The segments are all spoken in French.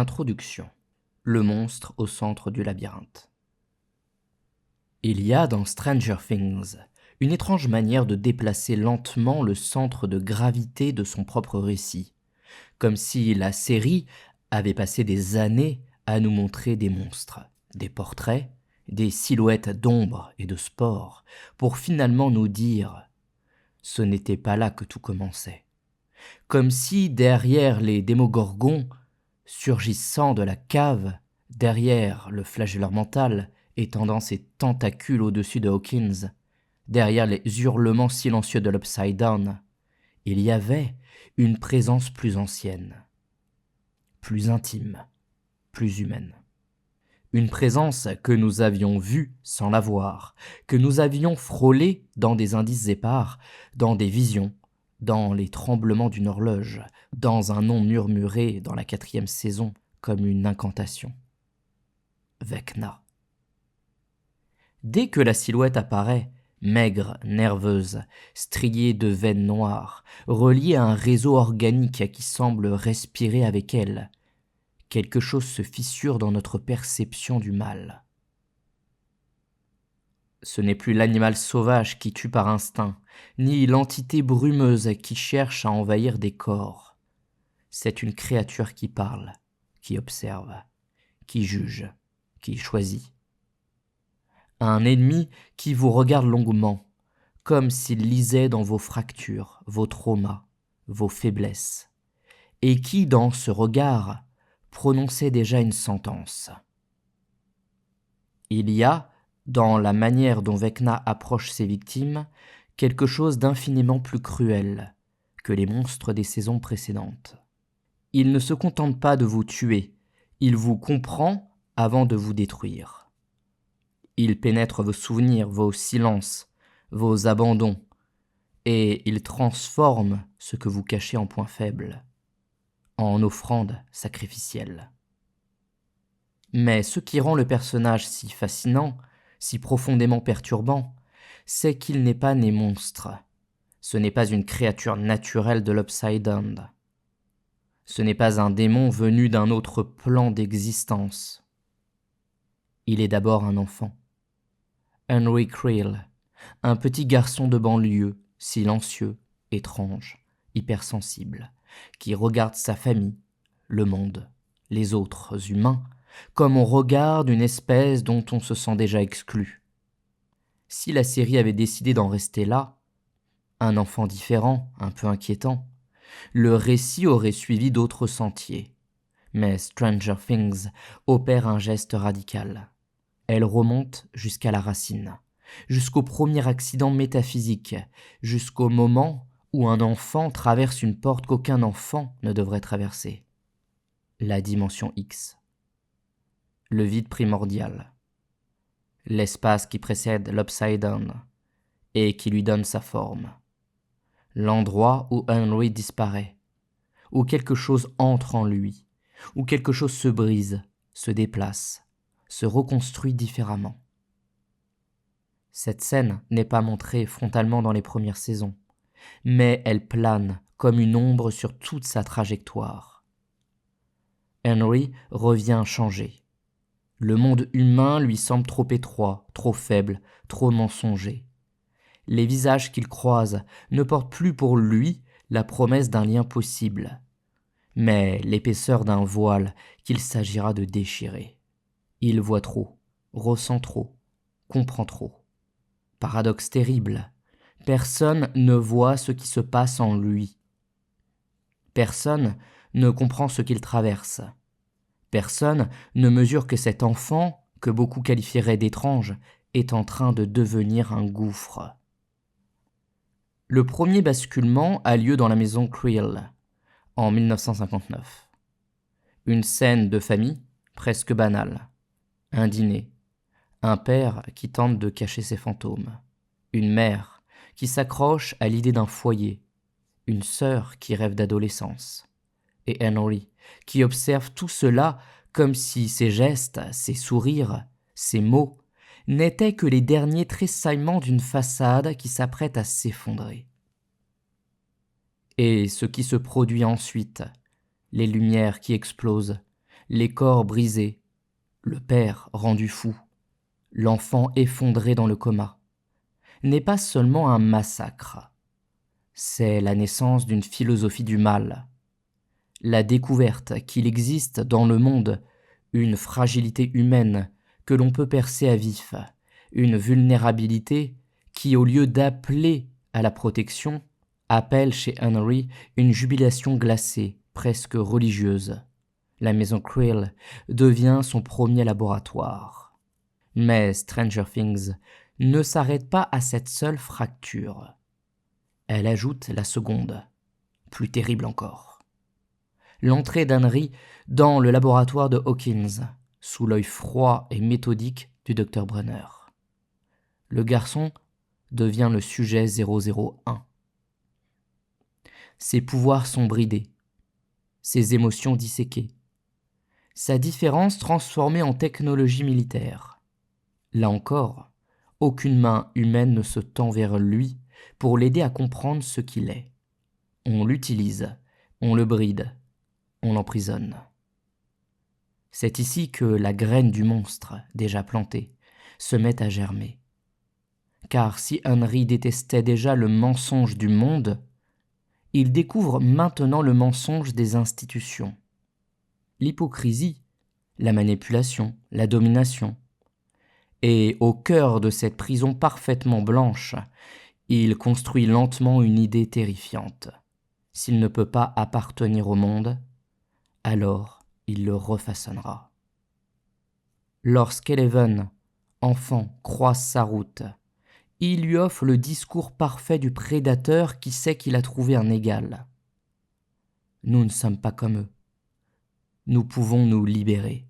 Introduction. Le monstre au centre du labyrinthe. Il y a dans Stranger Things une étrange manière de déplacer lentement le centre de gravité de son propre récit, comme si la série avait passé des années à nous montrer des monstres, des portraits, des silhouettes d'ombre et de spores, pour finalement nous dire « ce n'était pas là que tout commençait ». Comme si derrière les démogorgons, surgissant de la cave, derrière le flagelleur mental, étendant ses tentacules au-dessus de Hawkins, derrière les hurlements silencieux de l'Upside Down, il y avait une présence plus ancienne, plus intime, plus humaine. Une présence que nous avions vue sans la voir, que nous avions frôlée dans des indices épars, dans des visions, dans les tremblements d'une horloge, dans un nom murmuré dans la 4e saison comme une incantation. Vecna. Dès que la silhouette apparaît, maigre, nerveuse, striée de veines noires, reliée à un réseau organique qui semble respirer avec elle, quelque chose se fissure dans notre perception du mal. Ce n'est plus l'animal sauvage qui tue par instinct, ni l'entité brumeuse qui cherche à envahir des corps. C'est une créature qui parle, qui observe, qui juge, qui choisit. Un ennemi qui vous regarde longuement, comme s'il lisait dans vos fractures, vos traumas, vos faiblesses, et qui, dans ce regard, prononçait déjà une sentence. Il y a, dans la manière dont Vecna approche ses victimes, quelque chose d'infiniment plus cruel que les monstres des saisons précédentes. Il ne se contente pas de vous tuer, il vous comprend avant de vous détruire. Il pénètre vos souvenirs, vos silences, vos abandons, et il transforme ce que vous cachez en point faible, en offrande sacrificielle. Mais ce qui rend le personnage si fascinant, si profondément perturbant, c'est qu'il n'est pas né monstre. Ce n'est pas une créature naturelle de l'Upside Down. Ce n'est pas un démon venu d'un autre plan d'existence. Il est d'abord un enfant. Henry Creel, un petit garçon de banlieue, silencieux, étrange, hypersensible, qui regarde sa famille, le monde, les autres humains, comme on regarde une espèce dont on se sent déjà exclu. Si la série avait décidé d'en rester là, un enfant différent, un peu inquiétant, le récit aurait suivi d'autres sentiers. Mais Stranger Things opère un geste radical. Elle remonte jusqu'à la racine, jusqu'au premier accident métaphysique, jusqu'au moment où un enfant traverse une porte qu'aucun enfant ne devrait traverser. La dimension X. Le vide primordial, l'espace qui précède l'Upside Down et qui lui donne sa forme, l'endroit où Henry disparaît, où quelque chose entre en lui, où quelque chose se brise, se déplace, se reconstruit différemment. Cette scène n'est pas montrée frontalement dans les premières saisons, mais elle plane comme une ombre sur toute sa trajectoire. Henry revient changé. Le monde humain lui semble trop étroit, trop faible, trop mensonger. Les visages qu'il croise ne portent plus pour lui la promesse d'un lien possible, mais l'épaisseur d'un voile qu'il s'agira de déchirer. Il voit trop, ressent trop, comprend trop. Paradoxe terrible, personne ne voit ce qui se passe en lui. Personne ne comprend ce qu'il traverse. Personne ne mesure que cet enfant, que beaucoup qualifieraient d'étrange, est en train de devenir un gouffre. Le premier basculement a lieu dans la maison Creel, en 1959. Une scène de famille, presque banale. Un dîner. Un père qui tente de cacher ses fantômes. Une mère qui s'accroche à l'idée d'un foyer. Une sœur qui rêve d'adolescence. Et Henry, qui observe tout cela comme si ses gestes, ses sourires, ses mots n'étaient que les derniers tressaillements d'une façade qui s'apprête à s'effondrer. Et ce qui se produit ensuite, les lumières qui explosent, les corps brisés, le père rendu fou, l'enfant effondré dans le coma, n'est pas seulement un massacre, c'est la naissance d'une philosophie du mal, la découverte qu'il existe dans le monde une fragilité humaine que l'on peut percer à vif, une vulnérabilité qui, au lieu d'appeler à la protection, appelle chez Henry une jubilation glacée, presque religieuse. La maison Creel devient son premier laboratoire. Mais Stranger Things ne s'arrête pas à cette seule fracture. Elle ajoute la seconde, plus terrible encore. L'entrée d'Henry dans le laboratoire de Hawkins, sous l'œil froid et méthodique du Dr Brenner. Le garçon devient le sujet 001. Ses pouvoirs sont bridés, ses émotions disséquées, sa différence transformée en technologie militaire. Là encore, aucune main humaine ne se tend vers lui pour l'aider à comprendre ce qu'il est. On l'utilise, on le bride, on l'emprisonne. C'est ici que la graine du monstre, déjà plantée, se met à germer. Car si Henry détestait déjà le mensonge du monde, il découvre maintenant le mensonge des institutions. L'hypocrisie, la manipulation, la domination. Et au cœur de cette prison parfaitement blanche, il construit lentement une idée terrifiante. S'il ne peut pas appartenir au monde, alors il le refaçonnera. Lorsqu'Eleven, enfant, croise sa route, il lui offre le discours parfait du prédateur qui sait qu'il a trouvé un égal. Nous ne sommes pas comme eux. Nous pouvons nous libérer.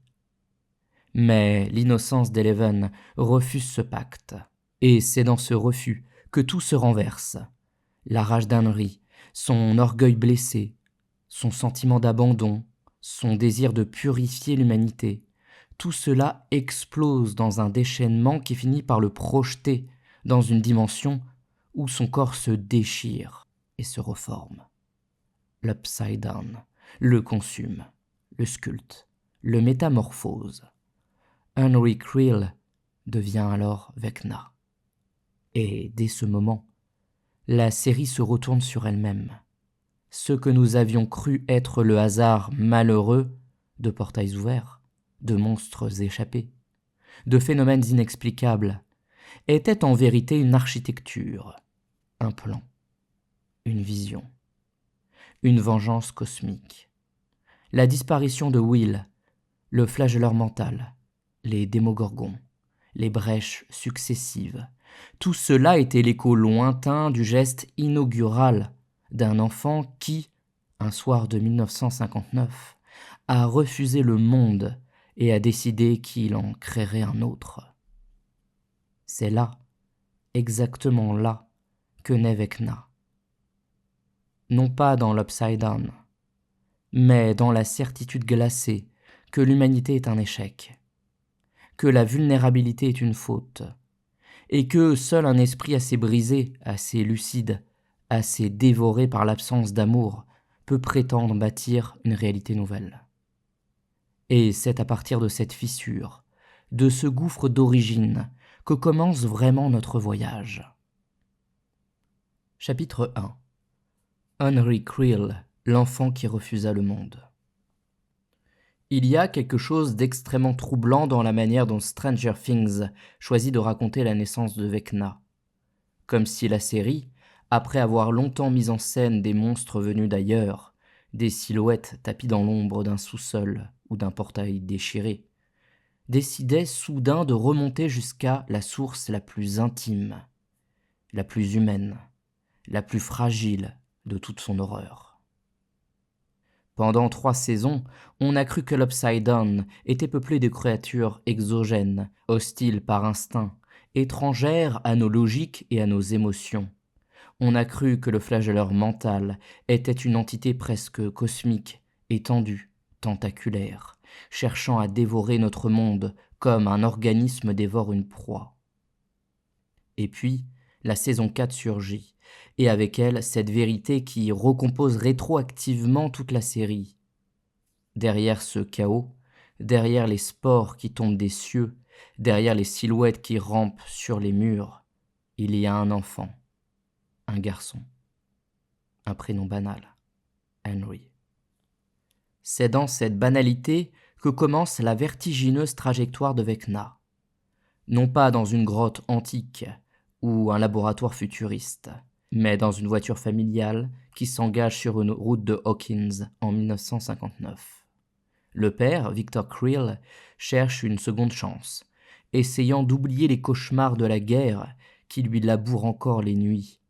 Mais l'innocence d'Eleven refuse ce pacte. Et c'est dans ce refus que tout se renverse. La rage d'Henry, son orgueil blessé, son sentiment d'abandon, son désir de purifier l'humanité, tout cela explose dans un déchaînement qui finit par le projeter dans une dimension où son corps se déchire et se reforme. L'Upside Down le consume, le sculpte, le métamorphose. Henry Creel devient alors Vecna. Et dès ce moment, la série se retourne sur elle-même. Ce que nous avions cru être le hasard malheureux de portails ouverts, de monstres échappés, de phénomènes inexplicables, était en vérité une architecture, un plan, une vision, une vengeance cosmique. La disparition de Will, le flagelleur mental, les démogorgons, les brèches successives, tout cela était l'écho lointain du geste inaugural d'un enfant qui, un soir de 1959, a refusé le monde et a décidé qu'il en créerait un autre. C'est là, exactement là, que naît Vecna. Non pas dans l'Upside Down, mais dans la certitude glacée que l'humanité est un échec, que la vulnérabilité est une faute, et que seul un esprit assez brisé, assez lucide, assez dévoré par l'absence d'amour, peut prétendre bâtir une réalité nouvelle. Et c'est à partir de cette fissure, de ce gouffre d'origine, que commence vraiment notre voyage. Chapitre 1. Henry Creel, l'enfant qui refusa le monde. Il y a quelque chose d'extrêmement troublant dans la manière dont Stranger Things choisit de raconter la naissance de Vecna. Comme si la série, après avoir longtemps mis en scène des monstres venus d'ailleurs, des silhouettes tapies dans l'ombre d'un sous-sol ou d'un portail déchiré, décidait soudain de remonter jusqu'à la source la plus intime, la plus humaine, la plus fragile de toute son horreur. Pendant 3 saisons, on a cru que l'Upside Down était peuplé de créatures exogènes, hostiles par instinct, étrangères à nos logiques et à nos émotions. On a cru que le flagelleur mental était une entité presque cosmique, étendue, tentaculaire, cherchant à dévorer notre monde comme un organisme dévore une proie. Et puis, la saison 4 surgit, et avec elle, cette vérité qui recompose rétroactivement toute la série. Derrière ce chaos, derrière les spores qui tombent des cieux, derrière les silhouettes qui rampent sur les murs, il y a un enfant, un garçon, un prénom banal, Henry. C'est dans cette banalité que commence la vertigineuse trajectoire de Vecna. Non pas dans une grotte antique ou un laboratoire futuriste, mais dans une voiture familiale qui s'engage sur une route de Hawkins en 1959. Le père, Victor Creel, cherche une seconde chance, essayant d'oublier les cauchemars de la guerre qui lui labourent encore les nuits.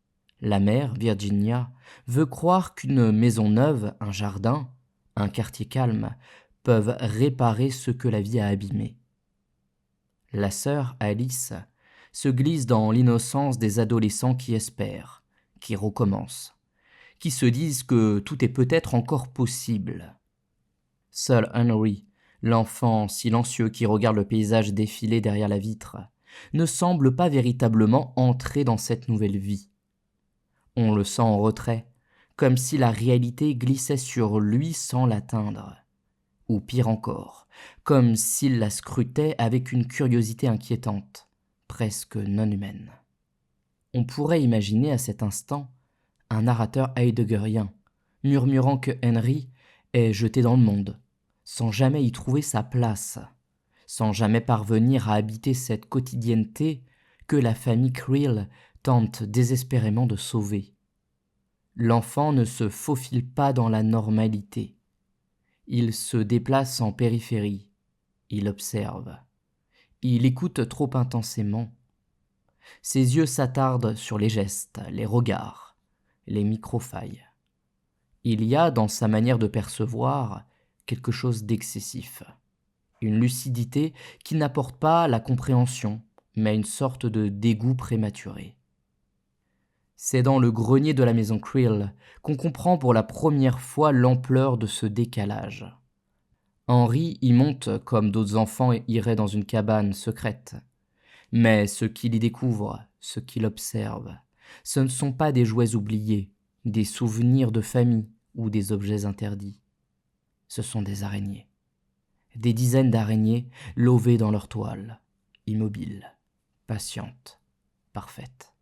La mère, Virginia, veut croire qu'une maison neuve, un jardin, un quartier calme peuvent réparer ce que la vie a abîmé. La sœur, Alice, se glisse dans l'innocence des adolescents qui espèrent, qui recommencent, qui se disent que tout est peut-être encore possible. Seul Henry, l'enfant silencieux qui regarde le paysage défiler derrière la vitre, ne semble pas véritablement entrer dans cette nouvelle vie. On le sent en retrait, comme si la réalité glissait sur lui sans l'atteindre. Ou pire encore, comme s'il la scrutait avec une curiosité inquiétante, presque non humaine. On pourrait imaginer à cet instant un narrateur heideggerien, murmurant que Henry est jeté dans le monde, sans jamais y trouver sa place, sans jamais parvenir à habiter cette quotidienneté que la famille Creel tente désespérément de sauver. L'enfant ne se faufile pas dans la normalité. Il se déplace en périphérie. Il observe. Il écoute trop intensément. Ses yeux s'attardent sur les gestes, les regards, les microfailles. Il y a dans sa manière de percevoir quelque chose d'excessif. Une lucidité qui n'apporte pas la compréhension, mais une sorte de dégoût prématuré. C'est dans le grenier de la maison Creel qu'on comprend pour la première fois l'ampleur de ce décalage. Henry y monte comme d'autres enfants iraient dans une cabane secrète. Mais ce qu'il y découvre, ce qu'il observe, ce ne sont pas des jouets oubliés, des souvenirs de famille ou des objets interdits. Ce sont des araignées. Des dizaines d'araignées lovées dans leur toile, immobiles, patientes, parfaites.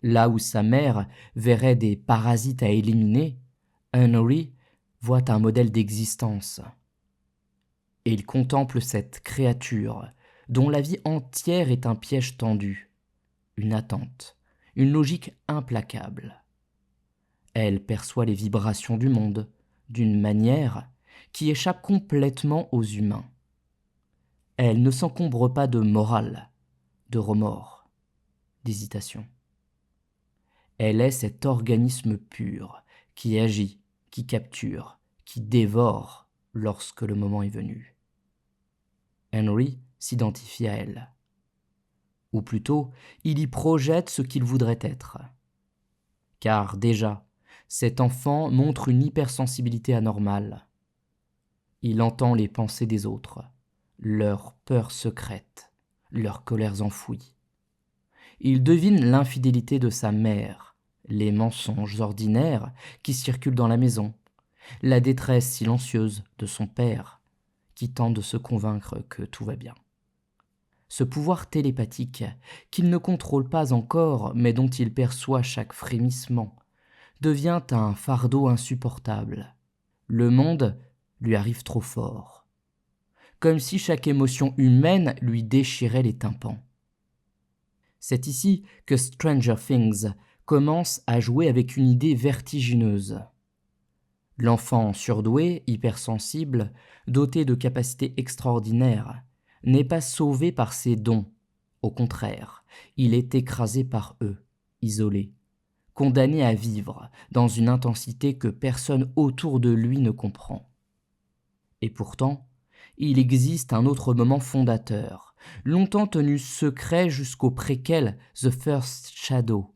Là où sa mère verrait des parasites à éliminer, Henry voit un modèle d'existence. Et il contemple cette créature dont la vie entière est un piège tendu, une attente, une logique implacable. Elle perçoit les vibrations du monde d'une manière qui échappe complètement aux humains. Elle ne s'encombre pas de morale, de remords, d'hésitation. Elle est cet organisme pur qui agit, qui capture, qui dévore lorsque le moment est venu. Henry s'identifie à elle. Ou plutôt, il y projette ce qu'il voudrait être. Car déjà, cet enfant montre une hypersensibilité anormale. Il entend les pensées des autres, leurs peurs secrètes, leurs colères enfouies. Il devine l'infidélité de sa mère, les mensonges ordinaires qui circulent dans la maison, la détresse silencieuse de son père, qui tente de se convaincre que tout va bien. Ce pouvoir télépathique, qu'il ne contrôle pas encore, mais dont il perçoit chaque frémissement, devient un fardeau insupportable. Le monde lui arrive trop fort, comme si chaque émotion humaine lui déchirait les tympans. C'est ici que Stranger Things commence à jouer avec une idée vertigineuse. L'enfant surdoué, hypersensible, doté de capacités extraordinaires, n'est pas sauvé par ses dons. Au contraire, il est écrasé par eux, isolé, condamné à vivre dans une intensité que personne autour de lui ne comprend. Et pourtant, il existe un autre moment fondateur, longtemps tenu secret jusqu'au préquel The First Shadow.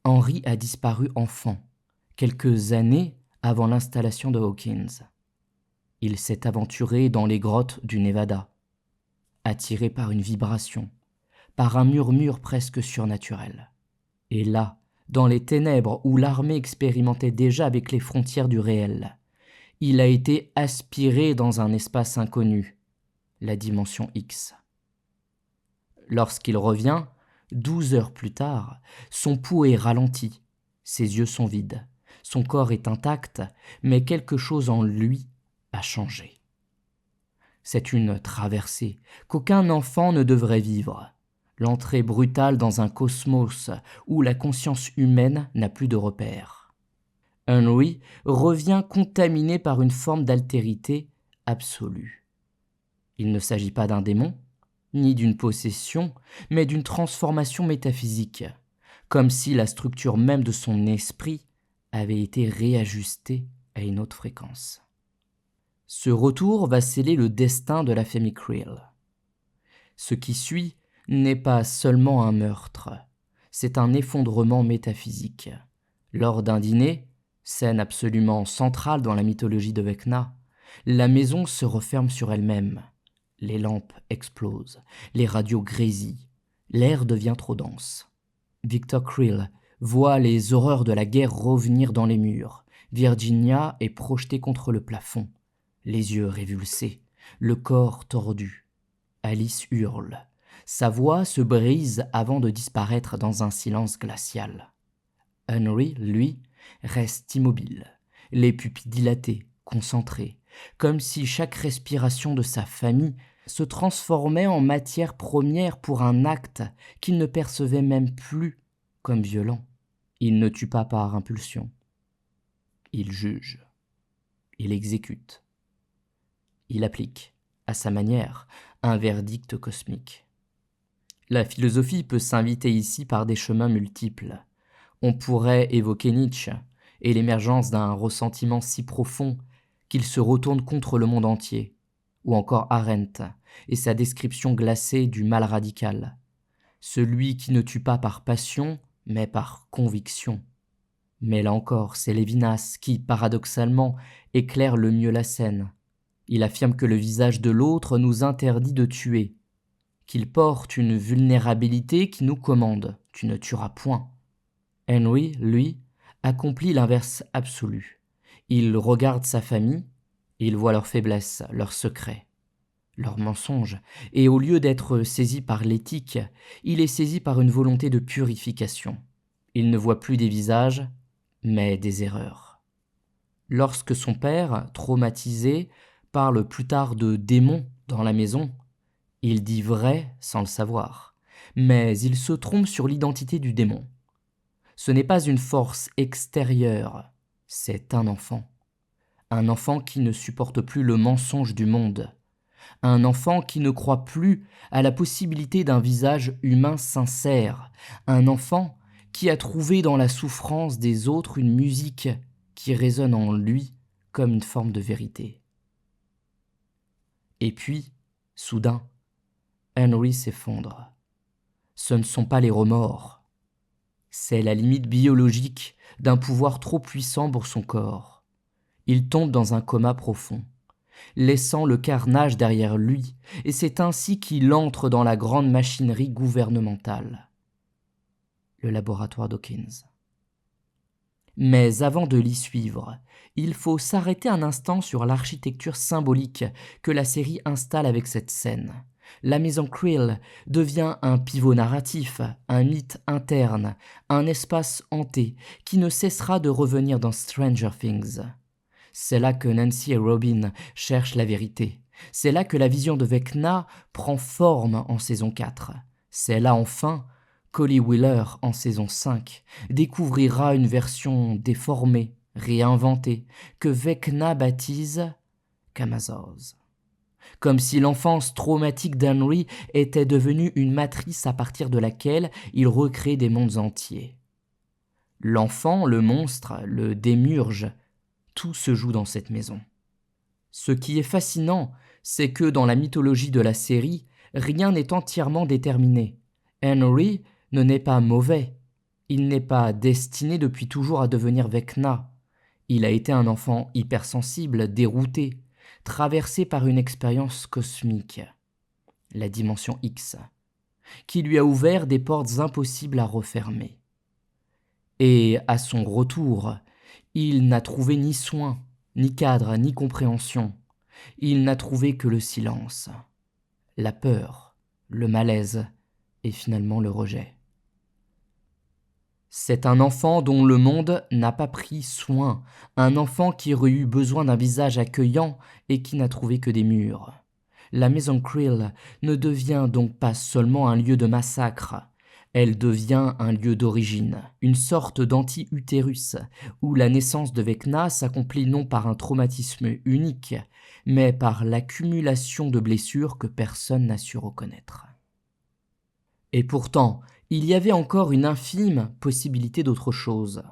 Henry a disparu enfant, quelques années avant l'installation de Hawkins. Il s'est aventuré dans les grottes du Nevada, attiré par une vibration, par un murmure presque surnaturel. Et là, dans les ténèbres où l'armée expérimentait déjà avec les frontières du réel, Il a été aspiré dans un espace inconnu, la dimension X. Lorsqu'il revient, 12 heures plus tard, son pouls est ralenti, ses yeux sont vides, son corps est intact, mais quelque chose en lui a changé. C'est une traversée qu'aucun enfant ne devrait vivre, l'entrée brutale dans un cosmos où la conscience humaine n'a plus de repères. Henry revient contaminé par une forme d'altérité absolue. Il ne s'agit pas d'un démon, ni d'une possession, mais d'une transformation métaphysique, comme si la structure même de son esprit avait été réajustée à une autre fréquence. Ce retour va sceller le destin de la famille Creel. Ce qui suit n'est pas seulement un meurtre, c'est un effondrement métaphysique. Lors d'un dîner, scène absolument centrale dans la mythologie de Vecna, la maison se referme sur elle-même. Les lampes explosent, les radios grésillent, l'air devient trop dense. Victor Creel voit les horreurs de la guerre revenir dans les murs. Virginia est projetée contre le plafond, les yeux révulsés, le corps tordu. Alice hurle. Sa voix se brise avant de disparaître dans un silence glacial. Henry, lui, reste immobile, les pupilles dilatées, concentrées, comme si chaque respiration de sa famille se transformait en matière première pour un acte qu'il ne percevait même plus comme violent. Il ne tue pas par impulsion. Il juge. Il exécute. Il applique, à sa manière, un verdict cosmique. La philosophie peut s'inviter ici par des chemins multiples. On pourrait évoquer Nietzsche et l'émergence d'un ressentiment si profond qu'il se retourne contre le monde entier, ou encore Arendt et sa description glacée du mal radical, celui qui ne tue pas par passion, mais par conviction. Mais là encore, c'est Lévinas qui, paradoxalement, éclaire le mieux la scène. Il affirme que le visage de l'autre nous interdit de tuer, qu'il porte une vulnérabilité qui nous commande, tu ne tueras point. Henry, lui, accomplit l'inverse absolu. Il regarde sa famille, il voit leurs faiblesses, leurs secrets, leurs mensonges, et au lieu d'être saisi par l'éthique, il est saisi par une volonté de purification. Il ne voit plus des visages, mais des erreurs. Lorsque son père, traumatisé, parle plus tard de démons dans la maison, il dit vrai sans le savoir, mais il se trompe sur l'identité du démon. Ce n'est pas une force extérieure, c'est un enfant. Un enfant qui ne supporte plus le mensonge du monde. Un enfant qui ne croit plus à la possibilité d'un visage humain sincère. Un enfant qui a trouvé dans la souffrance des autres une musique qui résonne en lui comme une forme de vérité. Et puis, soudain, Henry s'effondre. Ce ne sont pas les remords. C'est la limite biologique d'un pouvoir trop puissant pour son corps. Il tombe dans un coma profond, laissant le carnage derrière lui, et c'est ainsi qu'il entre dans la grande machinerie gouvernementale, le laboratoire Dawkins. Mais avant de l'y suivre, il faut s'arrêter un instant sur l'architecture symbolique que la série installe avec cette scène. La maison Creel devient un pivot narratif, un mythe interne, un espace hanté qui ne cessera de revenir dans Stranger Things. C'est là que Nancy et Robin cherchent la vérité. C'est là que la vision de Vecna prend forme en saison 4. C'est là enfin qu'Holly Wheeler, en saison 5, découvrira une version déformée, réinventée, que Vecna baptise Camazotz. Comme si l'enfance traumatique d'Henry était devenue une matrice à partir de laquelle il recrée des mondes entiers. L'enfant, le monstre, le démiurge, tout se joue dans cette maison. Ce qui est fascinant, c'est que dans la mythologie de la série, rien n'est entièrement déterminé. Henry ne n'est pas mauvais. Il n'est pas destiné depuis toujours à devenir Vecna. Il a été un enfant hypersensible, dérouté, traversé par une expérience cosmique, la dimension X, qui lui a ouvert des portes impossibles à refermer. Et à son retour, il n'a trouvé ni soin, ni cadre, ni compréhension. Il n'a trouvé que le silence, la peur, le malaise et finalement le rejet. C'est un enfant dont le monde n'a pas pris soin, un enfant qui aurait eu besoin d'un visage accueillant et qui n'a trouvé que des murs. La maison Krill ne devient donc pas seulement un lieu de massacre, elle devient un lieu d'origine, une sorte d'anti-utérus, où la naissance de Vecna s'accomplit non par un traumatisme unique, mais par l'accumulation de blessures que personne n'a su reconnaître. Et pourtant, il y avait encore une infime possibilité d'autre chose.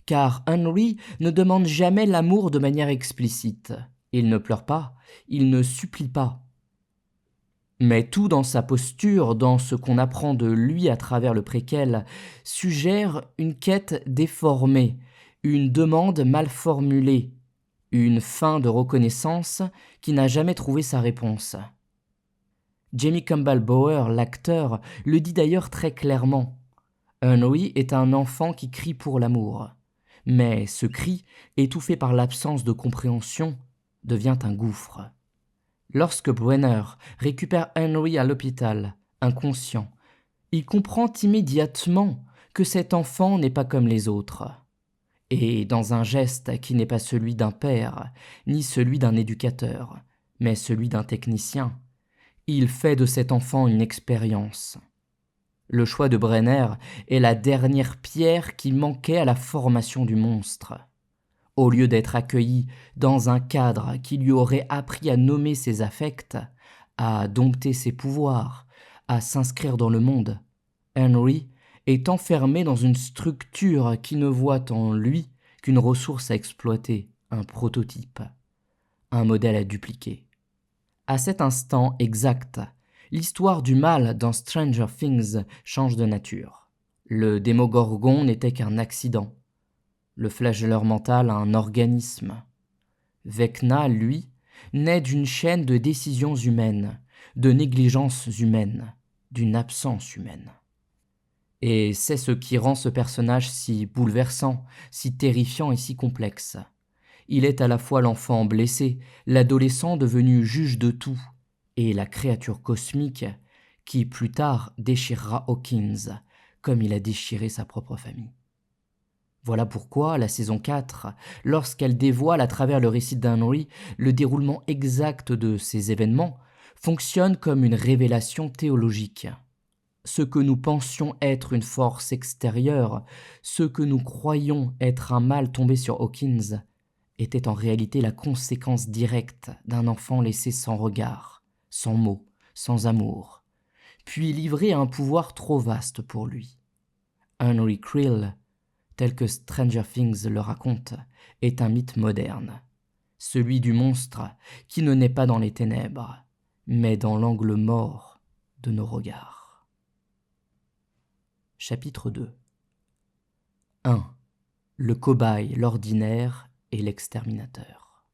Car Henry ne demande jamais l'amour de manière explicite. Il ne pleure pas, il ne supplie pas. Mais tout dans sa posture, dans ce qu'on apprend de lui à travers le préquel, suggère une quête déformée, une demande mal formulée, une fin de reconnaissance qui n'a jamais trouvé sa réponse. Jamie Campbell Bower, l'acteur, le dit d'ailleurs très clairement. Henry est un enfant qui crie pour l'amour. Mais ce cri, étouffé par l'absence de compréhension, devient un gouffre. Lorsque Brenner récupère Henry à l'hôpital, inconscient, il comprend immédiatement que cet enfant n'est pas comme les autres. Et dans un geste qui n'est pas celui d'un père, ni celui d'un éducateur, mais celui d'un technicien, il fait de cet enfant une expérience. Le choix de Brenner est la dernière pierre qui manquait à la formation du monstre. Au lieu d'être accueilli dans un cadre qui lui aurait appris à nommer ses affects, à dompter ses pouvoirs, à s'inscrire dans le monde, Henry est enfermé dans une structure qui ne voit en lui qu'une ressource à exploiter, un prototype, un modèle à dupliquer. À cet instant exact, l'histoire du mal dans Stranger Things change de nature. Le Démogorgon n'était qu'un accident. Le flagelleur mental un organisme. Vecna, lui, naît d'une chaîne de décisions humaines, de négligences humaines, d'une absence humaine. Et c'est ce qui rend ce personnage si bouleversant, si terrifiant et si complexe. Il est à la fois l'enfant blessé, l'adolescent devenu juge de tout, et la créature cosmique qui plus tard déchirera Hawkins, comme il a déchiré sa propre famille. Voilà pourquoi la saison 4, lorsqu'elle dévoile à travers le récit d'Henry le déroulement exact de ces événements, fonctionne comme une révélation théologique. Ce que nous pensions être une force extérieure, ce que nous croyions être un mal tombé sur Hawkins, était en réalité la conséquence directe d'un enfant laissé sans regard, sans mots, sans amour, puis livré à un pouvoir trop vaste pour lui. Henry Krill, tel que Stranger Things le raconte, est un mythe moderne, celui du monstre qui ne naît pas dans les ténèbres, mais dans l'angle mort de nos regards. Chapitre 2 1. Le cobaye, l'ordinaire et l'exterminateur.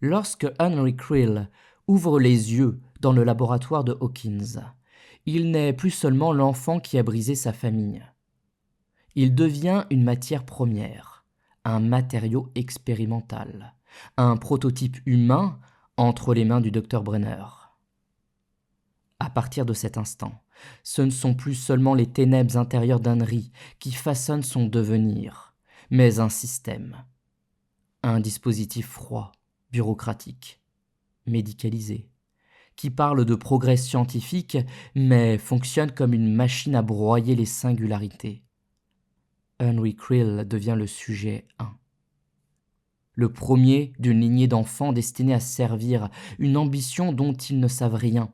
Lorsque Henry Krill ouvre les yeux dans le laboratoire de Hawkins, il n'est plus seulement l'enfant qui a brisé sa famille. Il devient une matière première, un matériau expérimental, un prototype humain entre les mains du docteur Brenner. À partir de cet instant, ce ne sont plus seulement les ténèbres intérieures d'Henry qui façonnent son devenir, mais un système, un dispositif froid, bureaucratique, médicalisé, qui parle de progrès scientifique, mais fonctionne comme une machine à broyer les singularités. Henry Krill devient le sujet 1. Le premier d'une lignée d'enfants destinés à servir une ambition dont ils ne savent rien.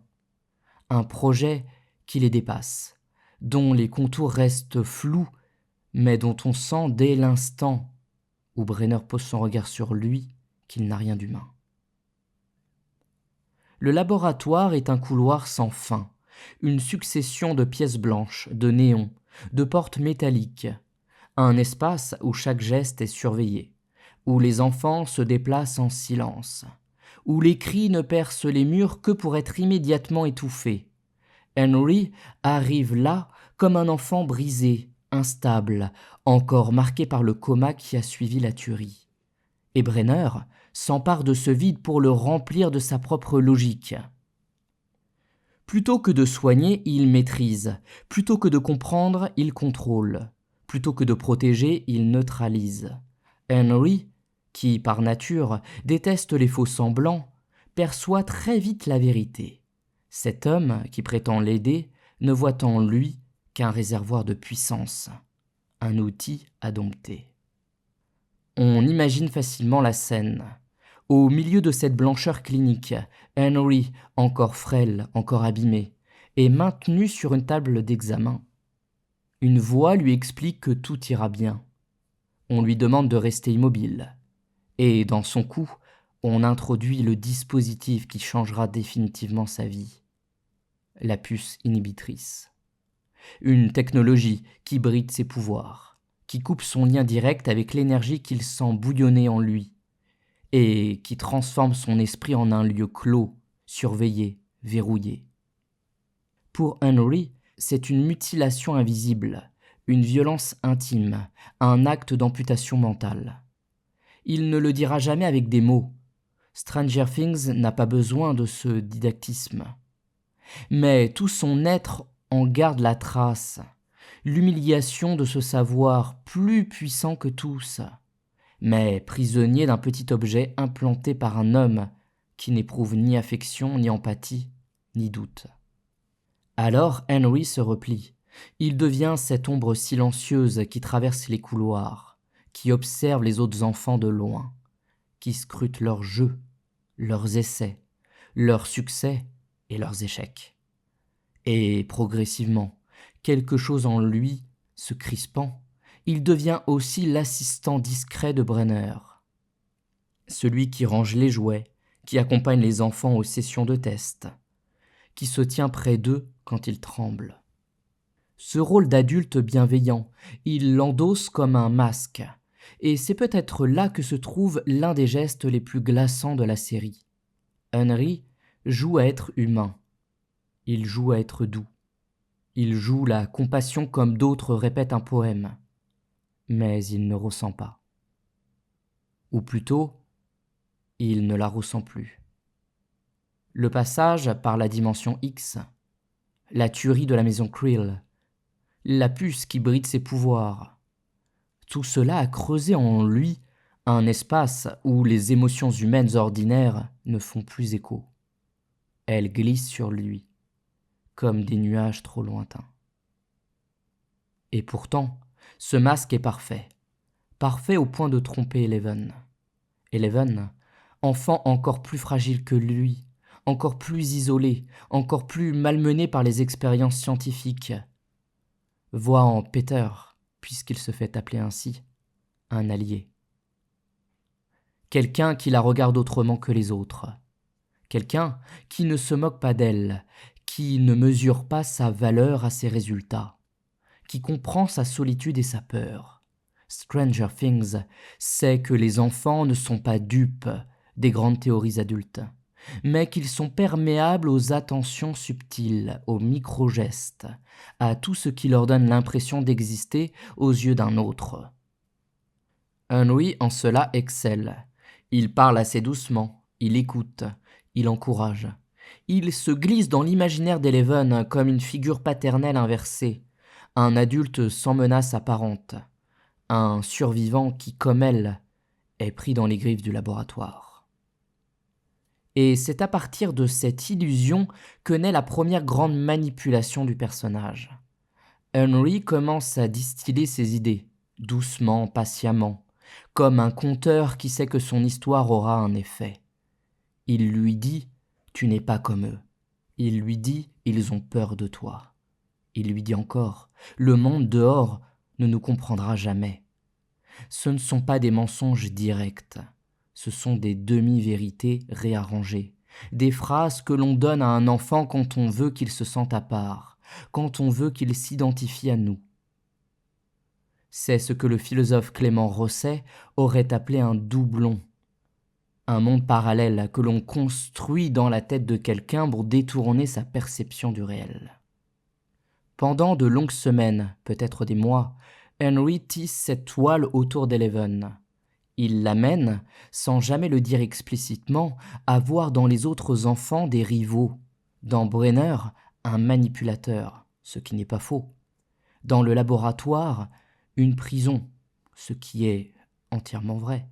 Un projet qui les dépasse, dont les contours restent flous, mais dont on sent dès l'instant où Brenner pose son regard sur lui qu'il n'a rien d'humain. Le laboratoire est un couloir sans fin, une succession de pièces blanches, de néons, de portes métalliques, un espace où chaque geste est surveillé, où les enfants se déplacent en silence, où les cris ne percent les murs que pour être immédiatement étouffés. Henry arrive là comme un enfant brisé, instable, encore marqué par le coma qui a suivi la tuerie. et Brenner s'empare de ce vide pour le remplir de sa propre logique. Plutôt que de soigner, il maîtrise. Plutôt que de comprendre, il contrôle. Plutôt que de protéger, il neutralise. Henry, qui par nature déteste les faux-semblants, perçoit très vite la vérité. Cet homme, qui prétend l'aider, ne voit en lui qu'un réservoir de puissance, un outil à dompter. On imagine facilement la scène. Au milieu de cette blancheur clinique, Henry, encore frêle, encore abîmé, est maintenu sur une table d'examen. Une voix lui explique que tout ira bien. On lui demande de rester immobile. Et dans son cou, on introduit le dispositif qui changera définitivement sa vie. La puce inhibitrice. Une technologie qui bride ses pouvoirs, qui coupe son lien direct avec l'énergie qu'il sent bouillonner en lui, et qui transforme son esprit en un lieu clos, surveillé, verrouillé. Pour Henry, c'est une mutilation invisible, une violence intime, un acte d'amputation mentale. Il ne le dira jamais avec des mots. Stranger Things n'a pas besoin de ce didactisme. Mais tout son être en garde la trace, l'humiliation de ce savoir plus puissant que tous, mais prisonnier d'un petit objet implanté par un homme qui n'éprouve ni affection, ni empathie, ni doute. Alors Henry se replie. Il devient cette ombre silencieuse qui traverse les couloirs, qui observe les autres enfants de loin, qui scrute leurs jeux, leurs essais, leurs succès et leurs échecs. Et progressivement, quelque chose en lui se crispant, il devient aussi l'assistant discret de Brenner. Celui qui range les jouets, qui accompagne les enfants aux sessions de test, qui se tient près d'eux quand ils tremblent. Ce rôle d'adulte bienveillant, il l'endosse comme un masque, et c'est peut-être là que se trouve l'un des gestes les plus glaçants de la série. Henry joue à être humain, il joue à être doux, il joue la compassion comme d'autres répètent un poème, mais il ne ressent pas. Ou plutôt, il ne la ressent plus. Le passage par la dimension X, la tuerie de la maison Creel, la puce qui bride ses pouvoirs, tout cela a creusé en lui un espace où les émotions humaines ordinaires ne font plus écho. Elles glissent sur lui, comme des nuages trop lointains. Et pourtant, ce masque est parfait, parfait au point de tromper Eleven. Eleven, enfant encore plus fragile que lui, encore plus isolé, encore plus malmené par les expériences scientifiques, voit en Peter, puisqu'il se fait appeler ainsi, un allié. Quelqu'un qui la regarde autrement que les autres. Quelqu'un qui ne se moque pas d'elle, qui ne mesure pas sa valeur à ses résultats, qui comprend sa solitude et sa peur. Stranger Things sait que les enfants ne sont pas dupes des grandes théories adultes, mais qu'ils sont perméables aux attentions subtiles, aux micro-gestes, à tout ce qui leur donne l'impression d'exister aux yeux d'un autre. Henry en cela excelle. Il parle assez doucement, il écoute, il encourage. Il se glisse dans l'imaginaire d'Eleven comme une figure paternelle inversée, un adulte sans menace apparente, un survivant qui, comme elle, est pris dans les griffes du laboratoire. Et c'est à partir de cette illusion que naît la première grande manipulation du personnage. Henry commence à distiller ses idées, doucement, patiemment, comme un conteur qui sait que son histoire aura un effet. Il lui dit « Tu n'es pas comme eux ». Il lui dit « Ils ont peur de toi ». Il lui dit encore « Le monde dehors ne nous comprendra jamais ». Ce ne sont pas des mensonges directs, ce sont des demi-vérités réarrangées, des phrases que l'on donne à un enfant quand on veut qu'il se sente à part, quand on veut qu'il s'identifie à nous. C'est ce que le philosophe Clément Rosset aurait appelé un doublon, un monde parallèle que l'on construit dans la tête de quelqu'un pour détourner sa perception du réel. Pendant de longues semaines, peut-être des mois, Henry tisse cette toile autour d'Eleven. Il l'amène, sans jamais le dire explicitement, à voir dans les autres enfants des rivaux, dans Brenner, un manipulateur, ce qui n'est pas faux, dans le laboratoire, une prison, ce qui est entièrement vrai,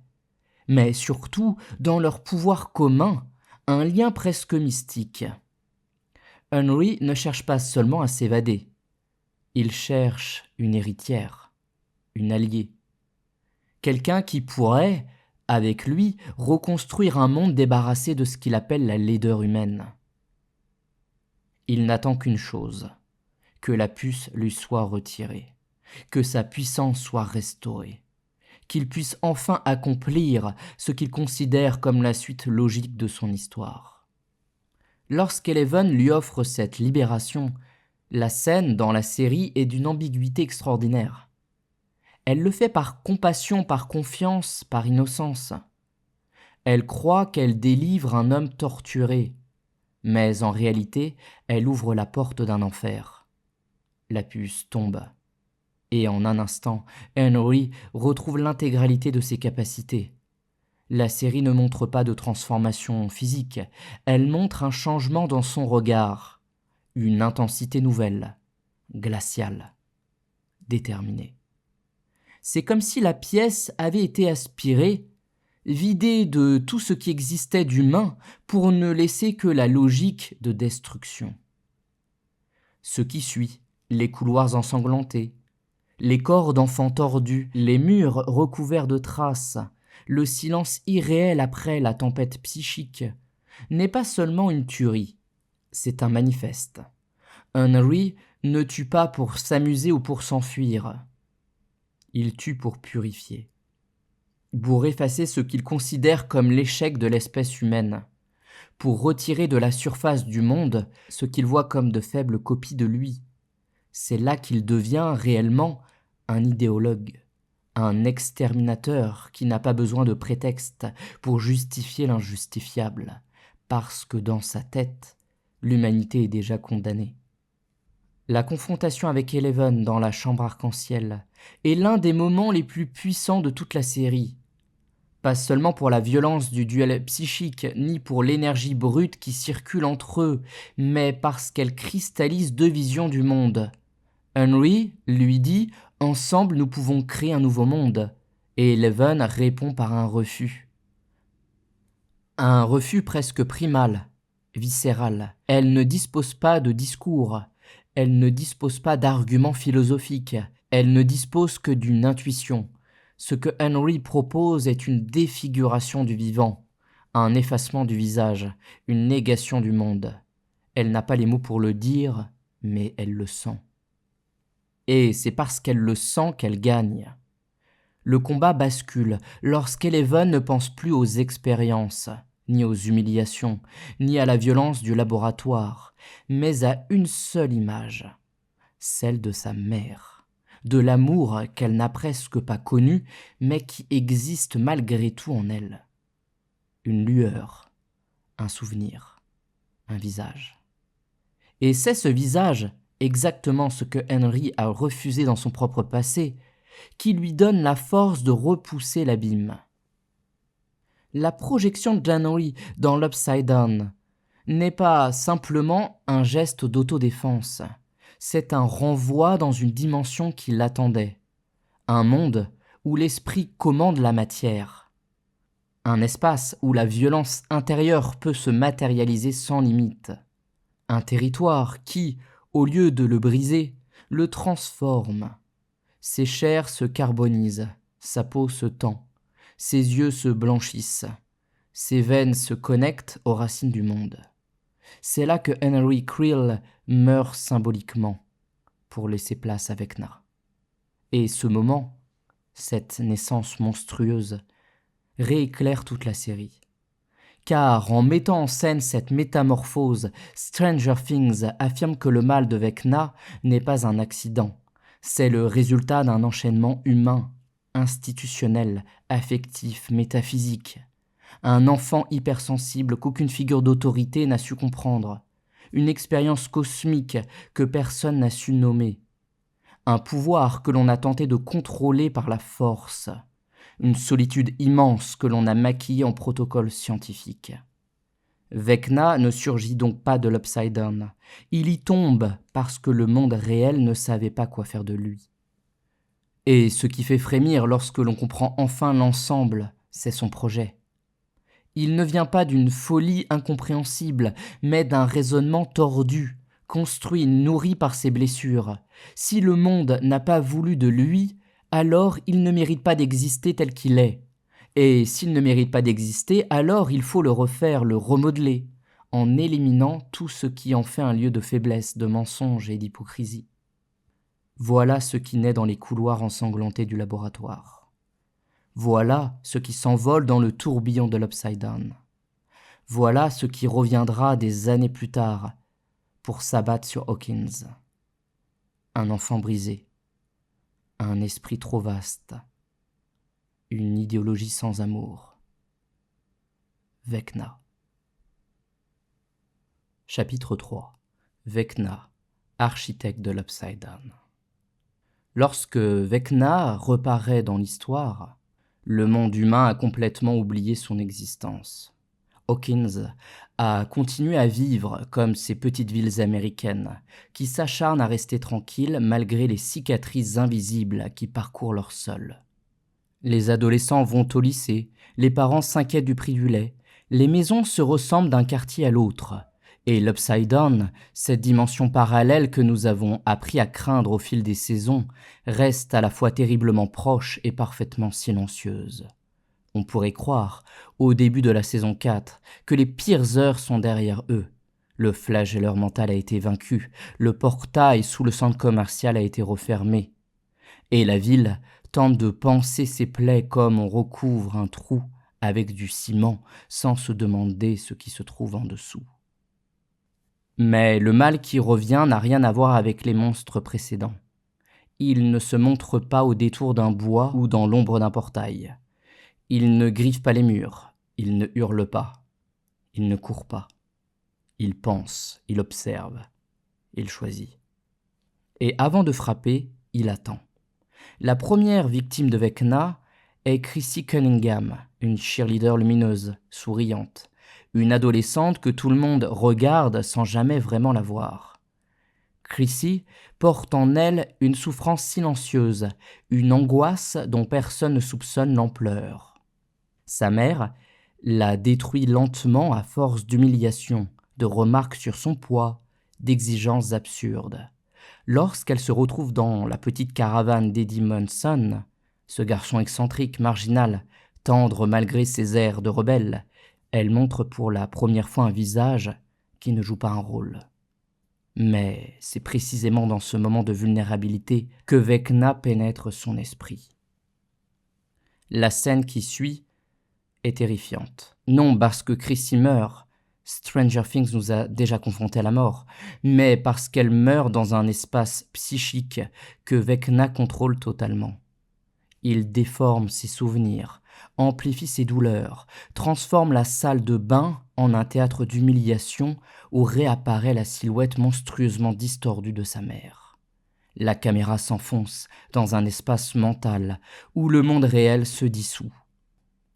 mais surtout dans leur pouvoir commun, un lien presque mystique. Henry ne cherche pas seulement à s'évader, il cherche une héritière, une alliée. Quelqu'un qui pourrait, avec lui, reconstruire un monde débarrassé de ce qu'il appelle la laideur humaine. Il n'attend qu'une chose, que la puce lui soit retirée, que sa puissance soit restaurée, qu'il puisse enfin accomplir ce qu'il considère comme la suite logique de son histoire. Lorsqu'Eleven lui offre cette libération, la scène dans la série est d'une ambiguïté extraordinaire. Elle le fait par compassion, par confiance, par innocence. Elle croit qu'elle délivre un homme torturé, mais en réalité, elle ouvre la porte d'un enfer. La puce tombe, et en un instant, Henry retrouve l'intégralité de ses capacités. La série ne montre pas de transformation physique, elle montre un changement dans son regard, une intensité nouvelle, glaciale, déterminée. C'est comme si la pièce avait été aspirée, vidée de tout ce qui existait d'humain pour ne laisser que la logique de destruction. Ce qui suit, les couloirs ensanglantés, les corps d'enfants tordus, les murs recouverts de traces, le silence irréel après la tempête psychique, n'est pas seulement une tuerie, c'est un manifeste. Henry ne tue pas pour s'amuser ou pour s'enfuir. Il tue pour purifier, pour effacer ce qu'il considère comme l'échec de l'espèce humaine, pour retirer de la surface du monde ce qu'il voit comme de faibles copies de lui. C'est là qu'il devient réellement un idéologue, un exterminateur qui n'a pas besoin de prétexte pour justifier l'injustifiable, parce que dans sa tête, l'humanité est déjà condamnée. La confrontation avec Eleven dans la chambre arc-en-ciel est l'un des moments les plus puissants de toute la série. Pas seulement pour la violence du duel psychique, ni pour l'énergie brute qui circule entre eux, mais parce qu'elle cristallise deux visions du monde. Henry lui dit « Ensemble nous pouvons créer un nouveau monde », et Eleven répond par un refus. Un refus presque primal, viscéral. Elle ne dispose pas de discours. Elle ne dispose pas d'arguments philosophiques, elle ne dispose que d'une intuition. Ce que Henry propose est une défiguration du vivant, un effacement du visage, une négation du monde. Elle n'a pas les mots pour le dire, mais elle le sent. Et c'est parce qu'elle le sent qu'elle gagne. Le combat bascule lorsqu'Eleven ne pense plus aux expériences, ni aux humiliations, ni à la violence du laboratoire, mais à une seule image, celle de sa mère, de l'amour qu'elle n'a presque pas connu, mais qui existe malgré tout en elle. Une lueur, un souvenir, un visage. Et c'est ce visage, exactement ce que Henry a refusé dans son propre passé, qui lui donne la force de repousser l'abîme. La projection de January dans l'Upside Down n'est pas simplement un geste d'autodéfense, c'est un renvoi dans une dimension qui l'attendait, un monde où l'esprit commande la matière, un espace où la violence intérieure peut se matérialiser sans limite, un territoire qui, au lieu de le briser, le transforme. Ses chairs se carbonisent, sa peau se tend, ses yeux se blanchissent, ses veines se connectent aux racines du monde. C'est là que Henry Creel meurt symboliquement pour laisser place à Vecna. Et ce moment, cette naissance monstrueuse, rééclaire toute la série. Car en mettant en scène cette métamorphose, Stranger Things affirme que le mal de Vecna n'est pas un accident. C'est le résultat d'un enchaînement humain, institutionnel, affectif, métaphysique. Un enfant hypersensible qu'aucune figure d'autorité n'a su comprendre. Une expérience cosmique que personne n'a su nommer. Un pouvoir que l'on a tenté de contrôler par la force. une solitude immense que l'on a maquillée en protocole scientifique. Vecna ne surgit donc pas de l'Upside Down. Il y tombe parce que le monde réel ne savait pas quoi faire de lui. Et ce qui fait frémir lorsque l'on comprend enfin l'ensemble, c'est son projet. Il ne vient pas d'une folie incompréhensible, mais d'un raisonnement tordu, construit, nourri par ses blessures. Si le monde n'a pas voulu de lui, alors il ne mérite pas d'exister tel qu'il est. Et s'il ne mérite pas d'exister, alors il faut le refaire, le remodeler, en éliminant tout ce qui en fait un lieu de faiblesse, de mensonge et d'hypocrisie. Voilà ce qui naît dans les couloirs ensanglantés du laboratoire. Voilà ce qui s'envole dans le tourbillon de l'Upside Down. Voilà ce qui reviendra des années plus tard pour s'abattre sur Hawkins. Un enfant brisé, un esprit trop vaste, une idéologie sans amour. Vecna. Chapitre 3. Vecna, architecte de l'Upside Down. Lorsque Vecna reparaît dans l'histoire, le monde humain a complètement oublié son existence. Hawkins a continué à vivre comme ces petites villes américaines qui s'acharnent à rester tranquilles malgré les cicatrices invisibles qui parcourent leur sol. Les adolescents vont au lycée, les parents s'inquiètent du prix du lait, les maisons se ressemblent d'un quartier à l'autre, et l'Upside Down, cette dimension parallèle que nous avons appris à craindre au fil des saisons, reste à la fois terriblement proche et parfaitement silencieuse. On pourrait croire, au début de la saison 4, que les pires heures sont derrière eux. Le flagelleur mental a été vaincu, le portail sous le centre commercial a été refermé, et la ville tente de panser ses plaies comme on recouvre un trou avec du ciment sans se demander ce qui se trouve en dessous. Mais le mal qui revient n'a rien à voir avec les monstres précédents. Il ne se montre pas au détour d'un bois ou dans l'ombre d'un portail. Il ne griffe pas les murs, il ne hurle pas, il ne court pas. Il pense, il observe, il choisit. Et avant de frapper, il attend. La première victime de Vecna est Chrissy Cunningham, une cheerleader lumineuse, souriante, une adolescente que tout le monde regarde sans jamais vraiment la voir. Chrissy porte en elle une souffrance silencieuse, une angoisse dont personne ne soupçonne l'ampleur. Sa mère la détruit lentement à force d'humiliation, de remarques sur son poids, d'exigences absurdes. Lorsqu'elle se retrouve dans la petite caravane d'Eddie Munson, ce garçon excentrique, marginal, tendre malgré ses airs de rebelle, elle montre pour la première fois un visage qui ne joue pas un rôle. Mais c'est précisément dans ce moment de vulnérabilité que Vecna pénètre son esprit. La scène qui suit est terrifiante. Non parce que Chrissy meurt, Stranger Things nous a déjà confrontés à la mort, mais parce qu'elle meurt dans un espace psychique que Vecna contrôle totalement. Il déforme ses souvenirs, amplifie ses douleurs, transforme la salle de bain en un théâtre d'humiliation où réapparaît la silhouette monstrueusement distordue de sa mère. La caméra s'enfonce dans un espace mental où le monde réel se dissout.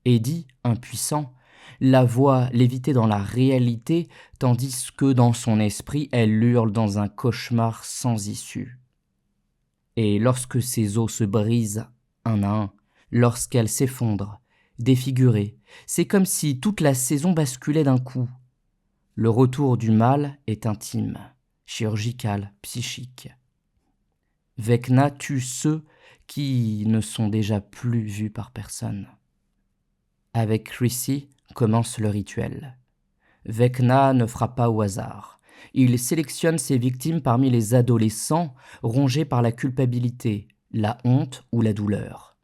Eddie, impuissant, la voit léviter dans la réalité, tandis que dans son esprit, elle hurle dans un cauchemar sans issue. Et lorsque ses os se brisent, un à un, lorsqu'elle s'effondre, défigurée, c'est comme si toute la saison basculait d'un coup. Le retour du mal est intime, chirurgical, psychique. Vecna tue ceux qui ne sont déjà plus vus par personne. Avec Chrissy commence le rituel. Vecna ne frappe pas au hasard. Il sélectionne ses victimes parmi les adolescents rongés par la culpabilité, la honte ou la douleur.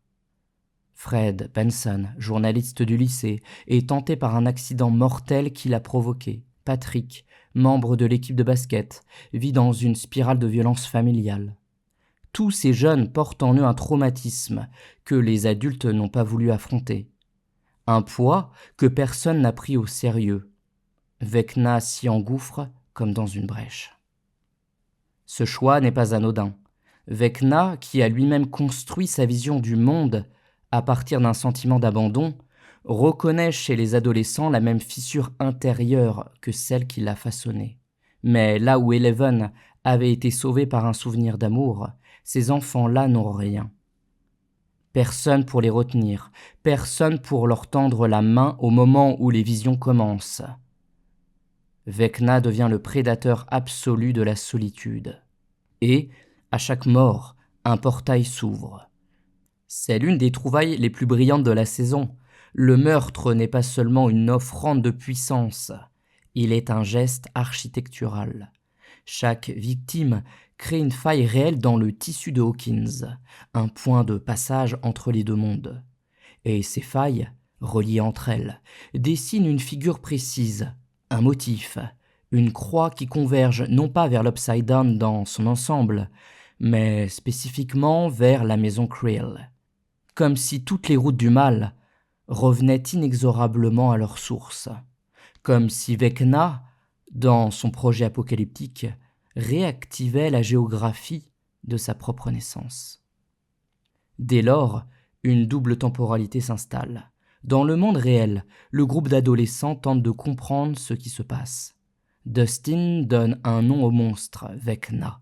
Fred Benson, journaliste du lycée, est tenté par un accident mortel qui l'a provoqué. Patrick, membre de l'équipe de basket, vit dans une spirale de violence familiale. Tous ces jeunes portent en eux un traumatisme que les adultes n'ont pas voulu affronter. Un poids que personne n'a pris au sérieux. Vecna s'y engouffre comme dans une brèche. Ce choix n'est pas anodin. Vecna, qui a lui-même construit sa vision du monde à partir d'un sentiment d'abandon, reconnaît chez les adolescents la même fissure intérieure que celle qui l'a façonnée. Mais là où Eleven avait été sauvée par un souvenir d'amour, ces enfants-là n'ont rien. Personne pour les retenir, personne pour leur tendre la main au moment où les visions commencent. Vecna devient le prédateur absolu de la solitude. Et, à chaque mort, un portail s'ouvre. C'est l'une des trouvailles les plus brillantes de la saison. Le meurtre n'est pas seulement une offrande de puissance, il est un geste architectural. Chaque victime crée une faille réelle dans le tissu de Hawkins, un point de passage entre les deux mondes. Et ces failles, reliées entre elles, dessinent une figure précise, un motif, une croix qui converge non pas vers l'Upside Down dans son ensemble, mais spécifiquement vers la maison Creel. Comme si toutes les routes du mal revenaient inexorablement à leur source. Comme si Vecna, dans son projet apocalyptique, réactivait la géographie de sa propre naissance. Dès lors, une double temporalité s'installe. Dans le monde réel, le groupe d'adolescents tente de comprendre ce qui se passe. Dustin donne un nom au monstre, Vecna,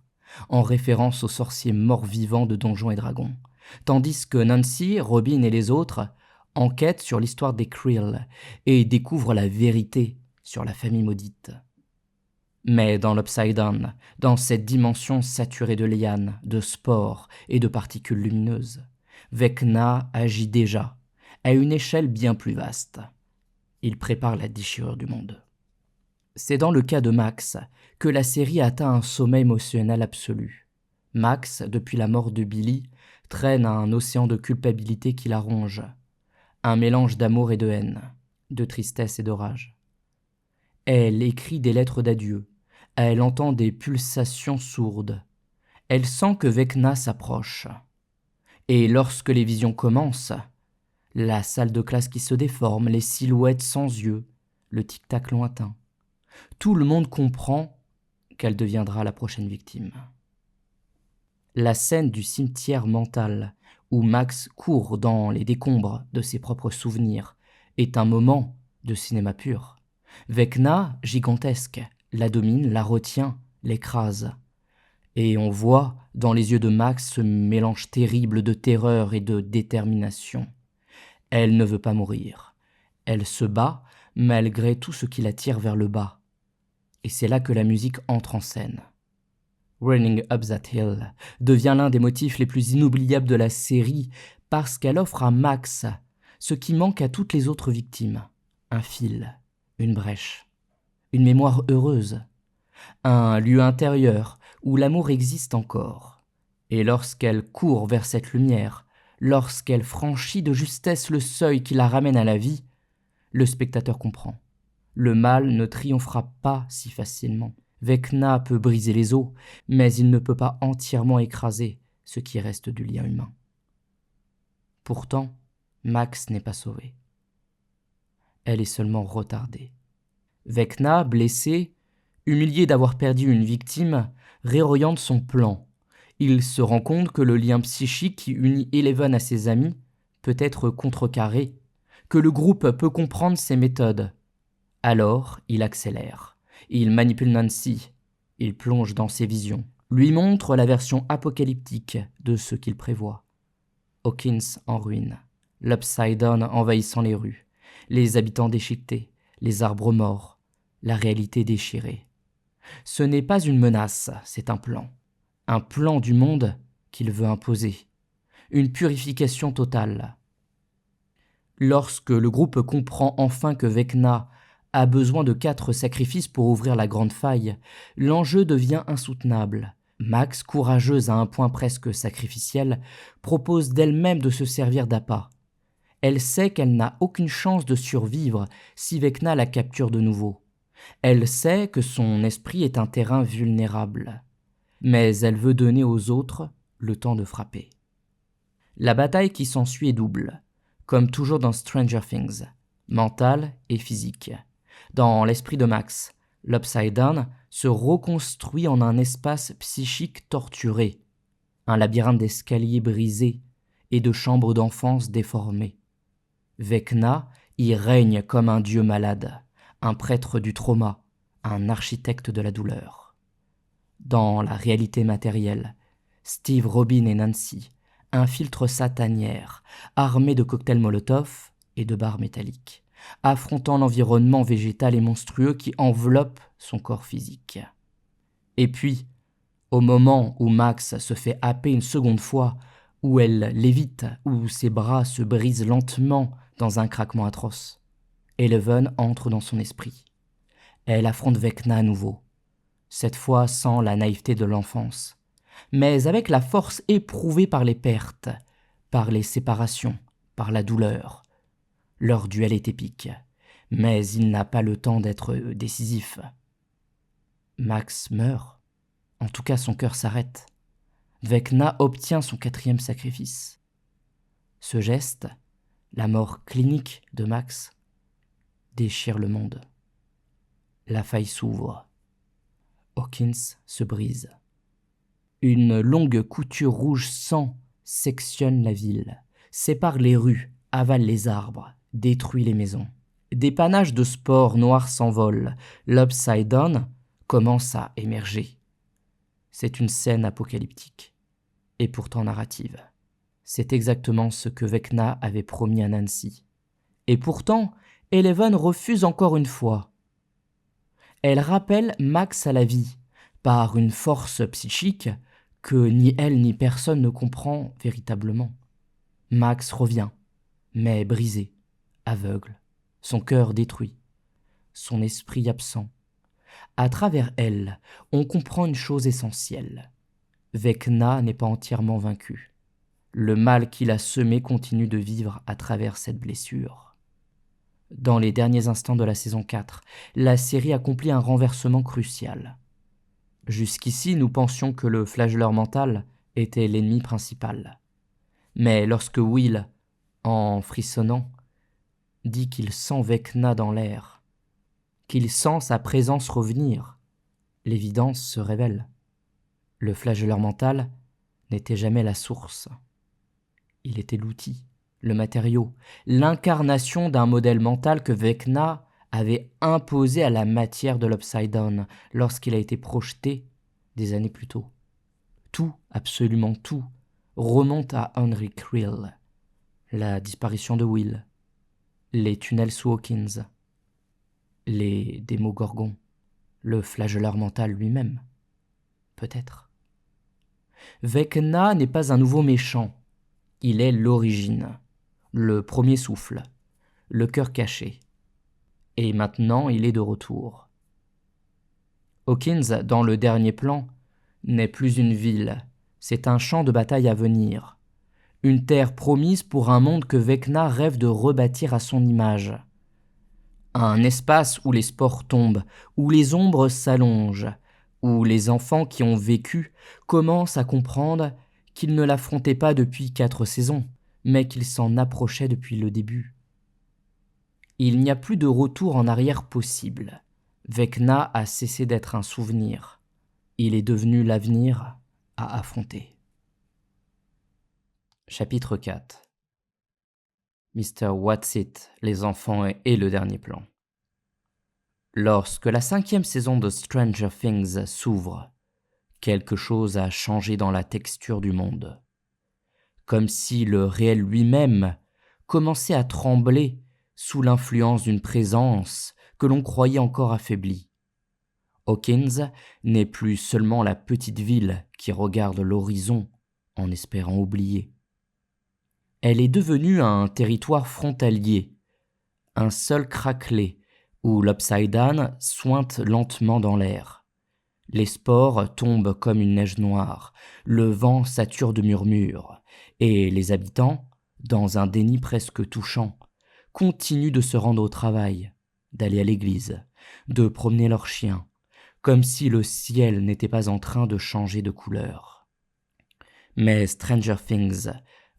en référence au sorcier mort-vivant de Donjons et Dragons, tandis que Nancy, Robin et les autres enquêtent sur l'histoire des Creel et découvrent la vérité sur la famille maudite. Mais dans l'Upside Down, dans cette dimension saturée de lianes, de spores et de particules lumineuses, Vecna agit déjà, à une échelle bien plus vaste. Il prépare la déchirure du monde. C'est dans le cas de Max que la série atteint un sommet émotionnel absolu. Max, depuis la mort de Billy, traîne un océan de culpabilité qui la ronge, un mélange d'amour et de haine, de tristesse et de rage. Elle écrit des lettres d'adieu, elle entend des pulsations sourdes, elle sent que Vecna s'approche. Et lorsque les visions commencent, la salle de classe qui se déforme, les silhouettes sans yeux, le tic-tac lointain, tout le monde comprend qu'elle deviendra la prochaine victime. La scène du cimetière mental, où Max court dans les décombres de ses propres souvenirs, est un moment de cinéma pur. Vecna, gigantesque, la domine, la retient, l'écrase. Et on voit dans les yeux de Max ce mélange terrible de terreur et de détermination. Elle ne veut pas mourir. Elle se bat malgré tout ce qui la tire vers le bas. Et c'est là que la musique entre en scène. Running Up That Hill devient l'un des motifs les plus inoubliables de la série parce qu'elle offre à Max ce qui manque à toutes les autres victimes. Un fil, une brèche, une mémoire heureuse, un lieu intérieur où l'amour existe encore. Et lorsqu'elle court vers cette lumière, lorsqu'elle franchit de justesse le seuil qui la ramène à la vie, le spectateur comprend. Le mal ne triomphera pas si facilement. Vecna peut briser les os, mais il ne peut pas entièrement écraser ce qui reste du lien humain. Pourtant, Max n'est pas sauvée. Elle est seulement retardée. Vecna, blessé, humilié d'avoir perdu une victime, réoriente son plan. Il se rend compte que le lien psychique qui unit Eleven à ses amis peut être contrecarré, que le groupe peut comprendre ses méthodes. Alors, il accélère. Il manipule Nancy. Il plonge dans ses visions, lui montre la version apocalyptique de ce qu'il prévoit. Hawkins en ruine, l'Upside Down envahissant les rues, les habitants déchiquetés, les arbres morts, la réalité déchirée. Ce n'est pas une menace, c'est un plan du monde qu'il veut imposer, une purification totale. Lorsque le groupe comprend enfin que Vecna a besoin de 4 sacrifices pour ouvrir la grande faille, l'enjeu devient insoutenable. Max, courageuse à un point presque sacrificiel, propose d'elle-même de se servir d'appât. Elle sait qu'elle n'a aucune chance de survivre si Vecna la capture de nouveau. Elle sait que son esprit est un terrain vulnérable. Mais elle veut donner aux autres le temps de frapper. La bataille qui s'ensuit est double, comme toujours dans Stranger Things, mentale et physique. Dans l'esprit de Max, l'Upside Down se reconstruit en un espace psychique torturé, un labyrinthe d'escaliers brisés et de chambres d'enfance déformées. Vecna y règne comme un dieu malade, un prêtre du trauma, un architecte de la douleur. Dans la réalité matérielle, Steve, Robin et Nancy infiltrent sa tanière, armés de cocktails Molotov et de barres métalliques, affrontant l'environnement végétal et monstrueux qui enveloppe son corps physique. Et puis, au moment où Max se fait happer une seconde fois, où elle lévite, où ses bras se brisent lentement dans un craquement atroce, Eleven entre dans son esprit. Elle affronte Vecna à nouveau, cette fois sans la naïveté de l'enfance, mais avec la force éprouvée par les pertes, par les séparations, par la douleur. Leur duel est épique, mais il n'a pas le temps d'être décisif. Max meurt, en tout cas son cœur s'arrête. Vecna obtient son 4e sacrifice. Ce geste, la mort clinique de Max, déchire le monde. La faille s'ouvre. Hawkins se brise. Une longue couture rouge sang sectionne la ville, sépare les rues, avale les arbres, détruit les maisons. Des panaches de spores noires s'envolent. L'Upside Down commence à émerger. C'est une scène apocalyptique, et pourtant narrative. C'est exactement ce que Vecna avait promis à Nancy. Et pourtant, Eleven refuse encore une fois. Elle rappelle Max à la vie, par une force psychique que ni elle ni personne ne comprend véritablement. Max revient, mais brisé, aveugle, son cœur détruit, son esprit absent. À travers elle, on comprend une chose essentielle. Vecna n'est pas entièrement vaincu. Le mal qu'il a semé continue de vivre à travers cette blessure. Dans les derniers instants de la saison 4, la série accomplit un renversement crucial. Jusqu'ici, nous pensions que le flagelleur mental était l'ennemi principal. Mais lorsque Will, en frissonnant, dit qu'il sent Vecna dans l'air, qu'il sent sa présence revenir, l'évidence se révèle. Le flagelleur mental n'était jamais la source. Il était l'outil, le matériau, l'incarnation d'un modèle mental que Vecna avait imposé à la matière de l'Upside Down lorsqu'il a été projeté des années plus tôt. Tout, absolument tout, remonte à Henry Creel, la disparition de Will, les tunnels sous Hawkins, les Démogorgons, le flagelleur mental lui-même, peut-être. Vecna n'est pas un nouveau méchant, il est l'origine, le premier souffle, le cœur caché. Et maintenant, il est de retour. Hawkins, dans le dernier plan, n'est plus une ville, c'est un champ de bataille à venir, une terre promise pour un monde que Vecna rêve de rebâtir à son image. Un espace où les spores tombent, où les ombres s'allongent, où les enfants qui ont vécu commencent à comprendre qu'ils ne l'affrontaient pas depuis 4 saisons, mais qu'ils s'en approchaient depuis le début. Il n'y a plus de retour en arrière possible. Vecna a cessé d'être un souvenir. Il est devenu l'avenir à affronter. Chapitre 4. Mr. What's-It, les enfants et le dernier plan. Lorsque la 5e saison de Stranger Things s'ouvre, quelque chose a changé dans la texture du monde. Comme si le réel lui-même commençait à trembler sous l'influence d'une présence que l'on croyait encore affaiblie. Hawkins n'est plus seulement la petite ville qui regarde l'horizon en espérant oublier. Elle est devenue un territoire frontalier, un sol craquelé où l'Upside Down suinte lentement dans l'air. Les spores tombent comme une neige noire, le vent sature de murmures, et les habitants, dans un déni presque touchant, continuent de se rendre au travail, d'aller à l'église, de promener leurs chiens, comme si le ciel n'était pas en train de changer de couleur. Mais Stranger Things,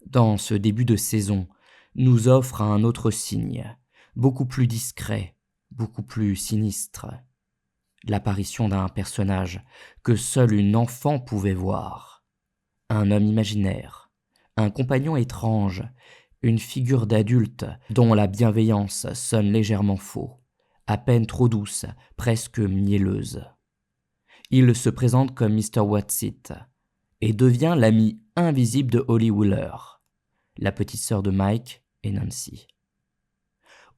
dans ce début de saison, nous offre un autre signe, beaucoup plus discret, beaucoup plus sinistre. L'apparition d'un personnage que seul une enfant pouvait voir. Un homme imaginaire, un compagnon étrange, une figure d'adulte dont la bienveillance sonne légèrement faux, à peine trop douce, presque mielleuse. Il se présente comme Mr. Watsit et devient l'ami invisible de Holly Wheeler, la petite sœur de Mike et Nancy.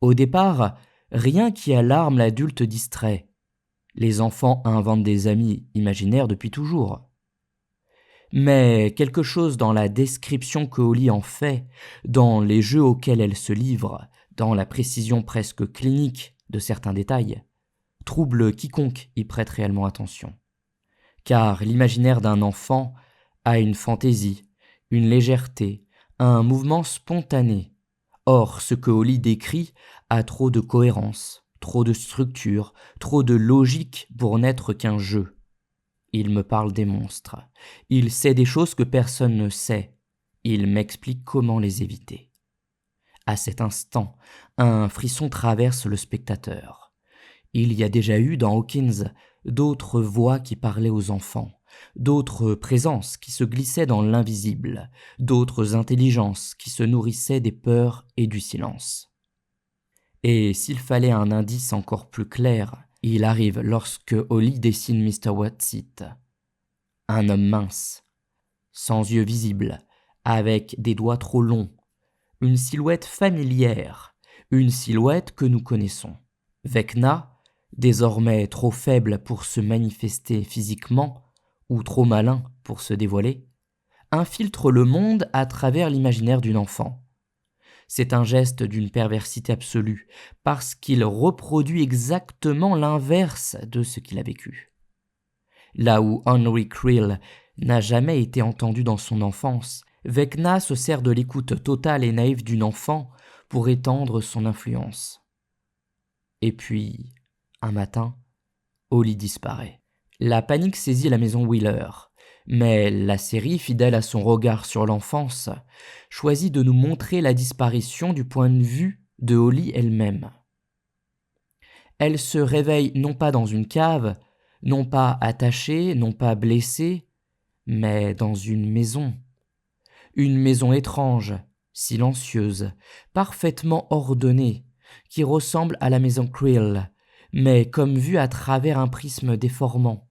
Au départ, rien qui alarme l'adulte distrait. Les enfants inventent des amis imaginaires depuis toujours. Mais quelque chose dans la description que Holly en fait, dans les jeux auxquels elle se livre, dans la précision presque clinique de certains détails, trouble quiconque y prête réellement attention. Car l'imaginaire d'un enfant a une fantaisie, une légèreté, un mouvement spontané. Or, ce que Holly décrit a trop de cohérence, trop de structure, trop de logique pour n'être qu'un jeu. Il me parle des monstres. Il sait des choses que personne ne sait. Il m'explique comment les éviter. À cet instant, un frisson traverse le spectateur. Il y a déjà eu dans Hawkins d'autres voix qui parlaient aux enfants, d'autres présences qui se glissaient dans l'invisible, d'autres intelligences qui se nourrissaient des peurs et du silence. Et s'il fallait un indice encore plus clair, il arrive lorsque Holly dessine Mr. Watsit. Un homme mince, sans yeux visibles, avec des doigts trop longs, une silhouette familière, une silhouette que nous connaissons. Vecna, désormais trop faible pour se manifester physiquement, ou trop malin pour se dévoiler, infiltre le monde à travers l'imaginaire d'une enfant. C'est un geste d'une perversité absolue, parce qu'il reproduit exactement l'inverse de ce qu'il a vécu. Là où Henry Creel n'a jamais été entendu dans son enfance, Vecna se sert de l'écoute totale et naïve d'une enfant pour étendre son influence. Et puis, un matin, Holly disparaît. La panique saisit la maison Wheeler. Mais la série, fidèle à son regard sur l'enfance, choisit de nous montrer la disparition du point de vue de Holly elle-même. Elle se réveille non pas dans une cave, non pas attachée, non pas blessée, mais dans une maison. Une maison étrange, silencieuse, parfaitement ordonnée, qui ressemble à la maison Creel, mais comme vue à travers un prisme déformant.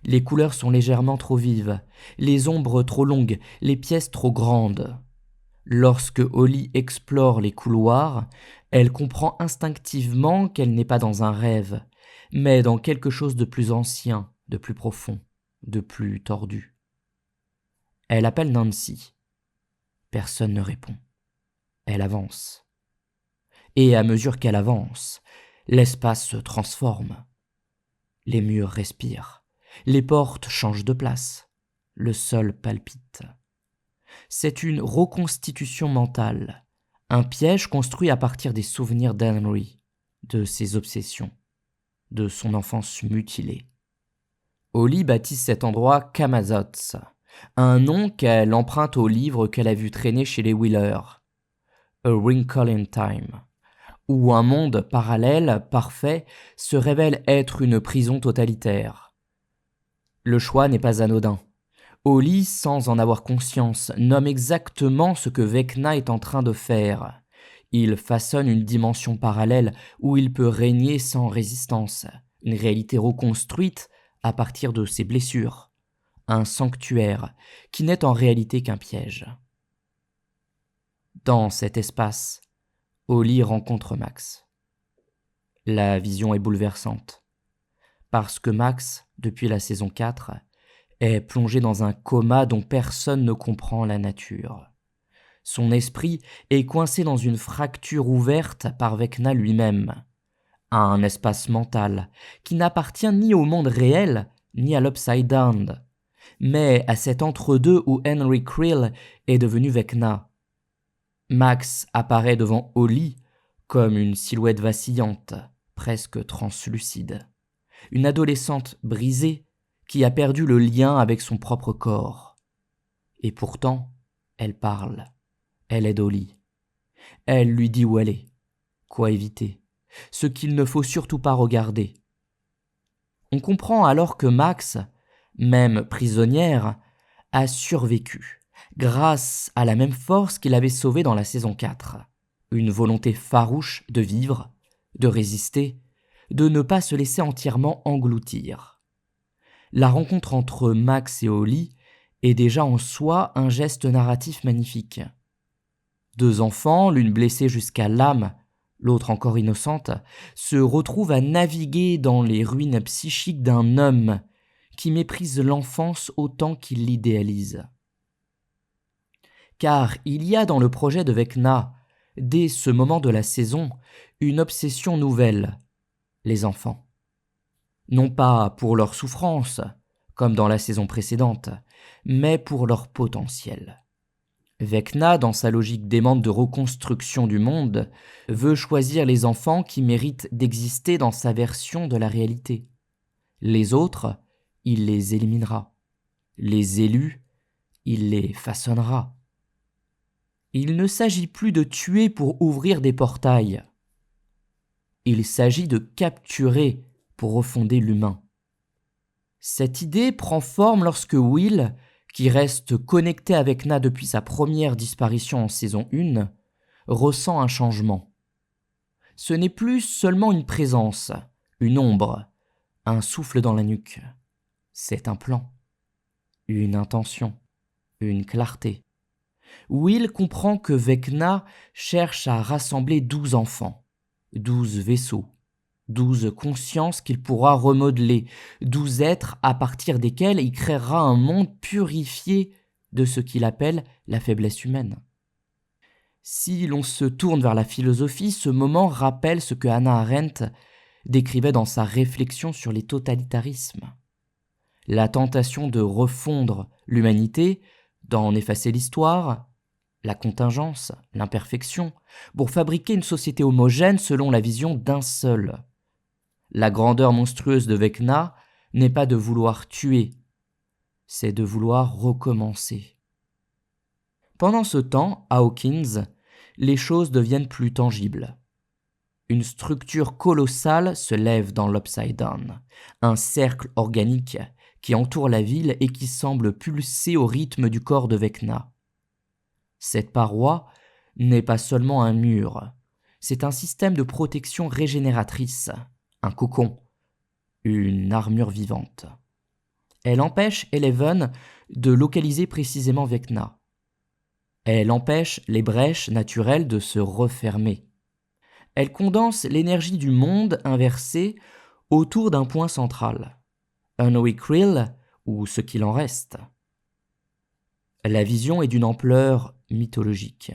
Les couleurs sont légèrement trop vives, les ombres trop longues, les pièces trop grandes. Lorsque Holly explore les couloirs, elle comprend instinctivement qu'elle n'est pas dans un rêve, mais dans quelque chose de plus ancien, de plus profond, de plus tordu. Elle appelle Nancy. Personne ne répond. Elle avance. Et à mesure qu'elle avance, l'espace se transforme. Les murs respirent. Les portes changent de place. Le sol palpite. C'est une reconstitution mentale, un piège construit à partir des souvenirs d'Henry, de ses obsessions, de son enfance mutilée. Holly baptise cet endroit Camazotz, un nom qu'elle emprunte au livre qu'elle a vu traîner chez les Wheeler, A Wrinkle in Time, où un monde parallèle, parfait, se révèle être une prison totalitaire. Le choix n'est pas anodin. Holly, sans en avoir conscience, nomme exactement ce que Vecna est en train de faire. Il façonne une dimension parallèle où il peut régner sans résistance, une réalité reconstruite à partir de ses blessures, un sanctuaire qui n'est en réalité qu'un piège. Dans cet espace, Holly rencontre Max. La vision est bouleversante. Parce que Max, depuis la saison 4, est plongé dans un coma dont personne ne comprend la nature. Son esprit est coincé dans une fracture ouverte par Vecna lui-même, un espace mental qui n'appartient ni au monde réel ni à l'Upside Down, mais à cet entre-deux où Henry Creel est devenu Vecna. Max apparaît devant Holly comme une silhouette vacillante, presque translucide. Une adolescente brisée qui a perdu le lien avec son propre corps. Et pourtant, elle parle. Elle aide Holly. Elle lui dit où elle est, quoi éviter, ce qu'il ne faut surtout pas regarder. On comprend alors que Max, même prisonnière, a survécu, grâce à la même force qui l'avait sauvé dans la saison 4. Une volonté farouche de vivre, de résister, de ne pas se laisser entièrement engloutir. La rencontre entre Max et Holly est déjà en soi un geste narratif magnifique. Deux enfants, l'une blessée jusqu'à l'âme, l'autre encore innocente, se retrouvent à naviguer dans les ruines psychiques d'un homme qui méprise l'enfance autant qu'il l'idéalise. Car il y a dans le projet de Vecna, dès ce moment de la saison, une obsession nouvelle, les enfants. Non pas pour leur souffrance, comme dans la saison précédente, mais pour leur potentiel. Vecna, dans sa logique démente de reconstruction du monde, veut choisir les enfants qui méritent d'exister dans sa version de la réalité. Les autres, il les éliminera. Les élus, il les façonnera. Il ne s'agit plus de tuer pour ouvrir des portails. Il s'agit de capturer pour refonder l'humain. Cette idée prend forme lorsque Will, qui reste connecté avec Vecna depuis sa première disparition en saison 1, ressent un changement. Ce n'est plus seulement une présence, une ombre, un souffle dans la nuque. C'est un plan, une intention, une clarté. Will comprend que Vecna cherche à rassembler 12 enfants, 12 vaisseaux, 12 consciences qu'il pourra remodeler, 12 êtres à partir desquels il créera un monde purifié de ce qu'il appelle la faiblesse humaine. Si l'on se tourne vers la philosophie, ce moment rappelle ce que Hannah Arendt décrivait dans sa réflexion sur les totalitarismes. La tentation de refondre l'humanité, d'en effacer l'histoire, la contingence, l'imperfection, pour fabriquer une société homogène selon la vision d'un seul. La grandeur monstrueuse de Vecna n'est pas de vouloir tuer, c'est de vouloir recommencer. Pendant ce temps, à Hawkins, les choses deviennent plus tangibles. Une structure colossale se lève dans l'Upside Down, un cercle organique qui entoure la ville et qui semble pulser au rythme du corps de Vecna. Cette paroi n'est pas seulement un mur, c'est un système de protection régénératrice, un cocon, une armure vivante. Elle empêche Eleven de localiser précisément Vecna. Elle empêche les brèches naturelles de se refermer. Elle condense l'énergie du monde inversé autour d'un point central, Unknowy Krill ou ce qu'il en reste. La vision est d'une ampleur mythologique.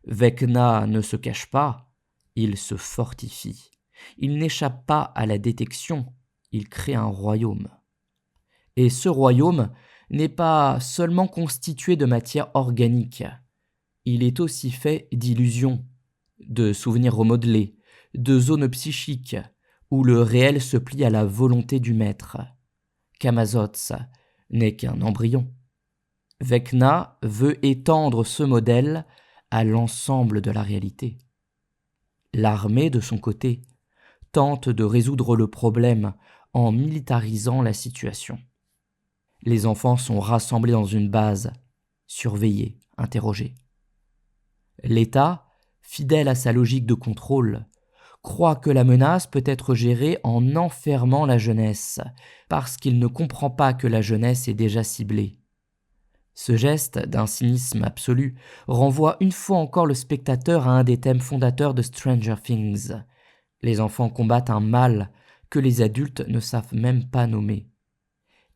Vecna ne se cache pas, il se fortifie. Il n'échappe pas à la détection, il crée un royaume. Et ce royaume n'est pas seulement constitué de matière organique, il est aussi fait d'illusions, de souvenirs remodelés, de zones psychiques, où le réel se plie à la volonté du maître. Camazotz n'est qu'un embryon. Vecna veut étendre ce modèle à l'ensemble de la réalité. L'armée, de son côté, tente de résoudre le problème en militarisant la situation. Les enfants sont rassemblés dans une base, surveillés, interrogés. L'État, fidèle à sa logique de contrôle, croit que la menace peut être gérée en enfermant la jeunesse, parce qu'il ne comprend pas que la jeunesse est déjà ciblée. Ce geste, d'un cynisme absolu, renvoie une fois encore le spectateur à un des thèmes fondateurs de Stranger Things. Les enfants combattent un mal que les adultes ne savent même pas nommer.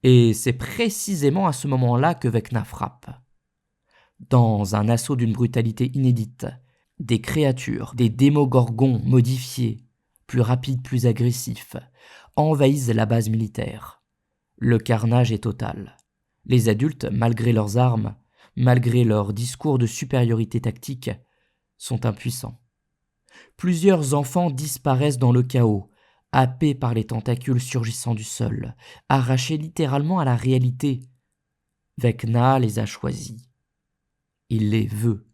Et c'est précisément à ce moment-là que Vecna frappe. Dans un assaut d'une brutalité inédite, des créatures, des démogorgons modifiés, plus rapides, plus agressifs, envahissent la base militaire. Le carnage est total. Les adultes, malgré leurs armes, malgré leur discours de supériorité tactique, sont impuissants. Plusieurs enfants disparaissent dans le chaos, happés par les tentacules surgissant du sol, arrachés littéralement à la réalité. Vecna les a choisis. Il les veut.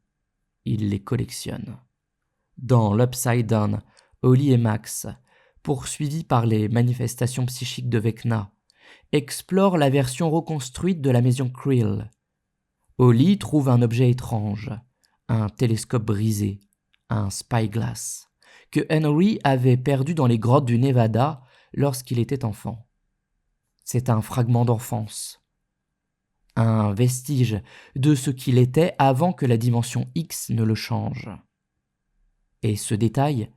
Il les collectionne. Dans l'Upside Down, Holly et Max, poursuivis par les manifestations psychiques de Vecna, explorent la version reconstruite de la maison Krill. Holly trouve un objet étrange, un télescope brisé, un spyglass, que Henry avait perdu dans les grottes du Nevada lorsqu'il était enfant. C'est un fragment d'enfance, un vestige de ce qu'il était avant que la dimension X ne le change. Et ce détail,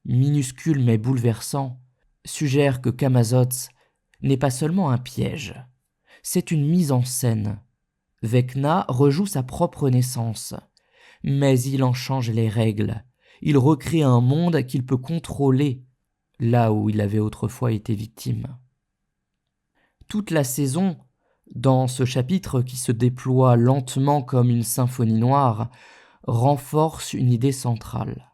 minuscule mais bouleversant, suggère que Camazotz n'est pas seulement un piège, c'est une mise en scène. Vecna rejoue sa propre naissance, mais il en change les règles. Il recrée un monde qu'il peut contrôler, là où il avait autrefois été victime. Toute la saison, dans ce chapitre qui se déploie lentement comme une symphonie noire, renforce une idée centrale.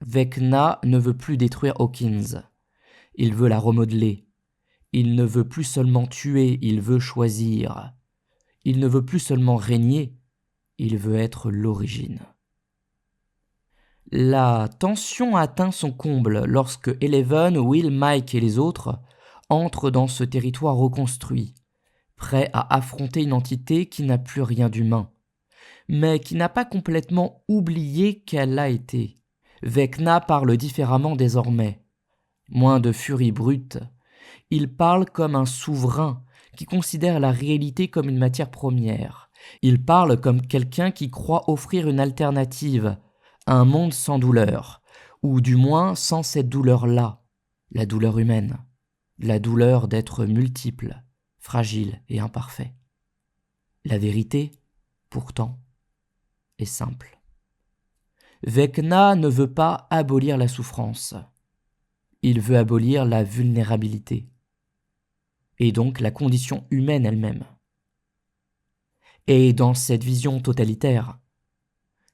Vecna ne veut plus détruire Hawkins. Il veut la remodeler. Il ne veut plus seulement tuer, il veut choisir. Il ne veut plus seulement régner, il veut être l'origine. La tension atteint son comble lorsque Eleven, Will, Mike et les autres entrent dans ce territoire reconstruit, prêts à affronter une entité qui n'a plus rien d'humain, mais qui n'a pas complètement oublié qu'elle l'a été. Vecna parle différemment désormais. Moins de furie brute. Il parle comme un souverain qui considère la réalité comme une matière première. Il parle comme quelqu'un qui croit offrir une alternative, un monde sans douleur, ou du moins sans cette douleur-là, la douleur humaine, la douleur d'être multiple, fragile et imparfait. La vérité, pourtant, est simple. Vecna ne veut pas abolir la souffrance. Il veut abolir la vulnérabilité, et donc la condition humaine elle-même. Et dans cette vision totalitaire,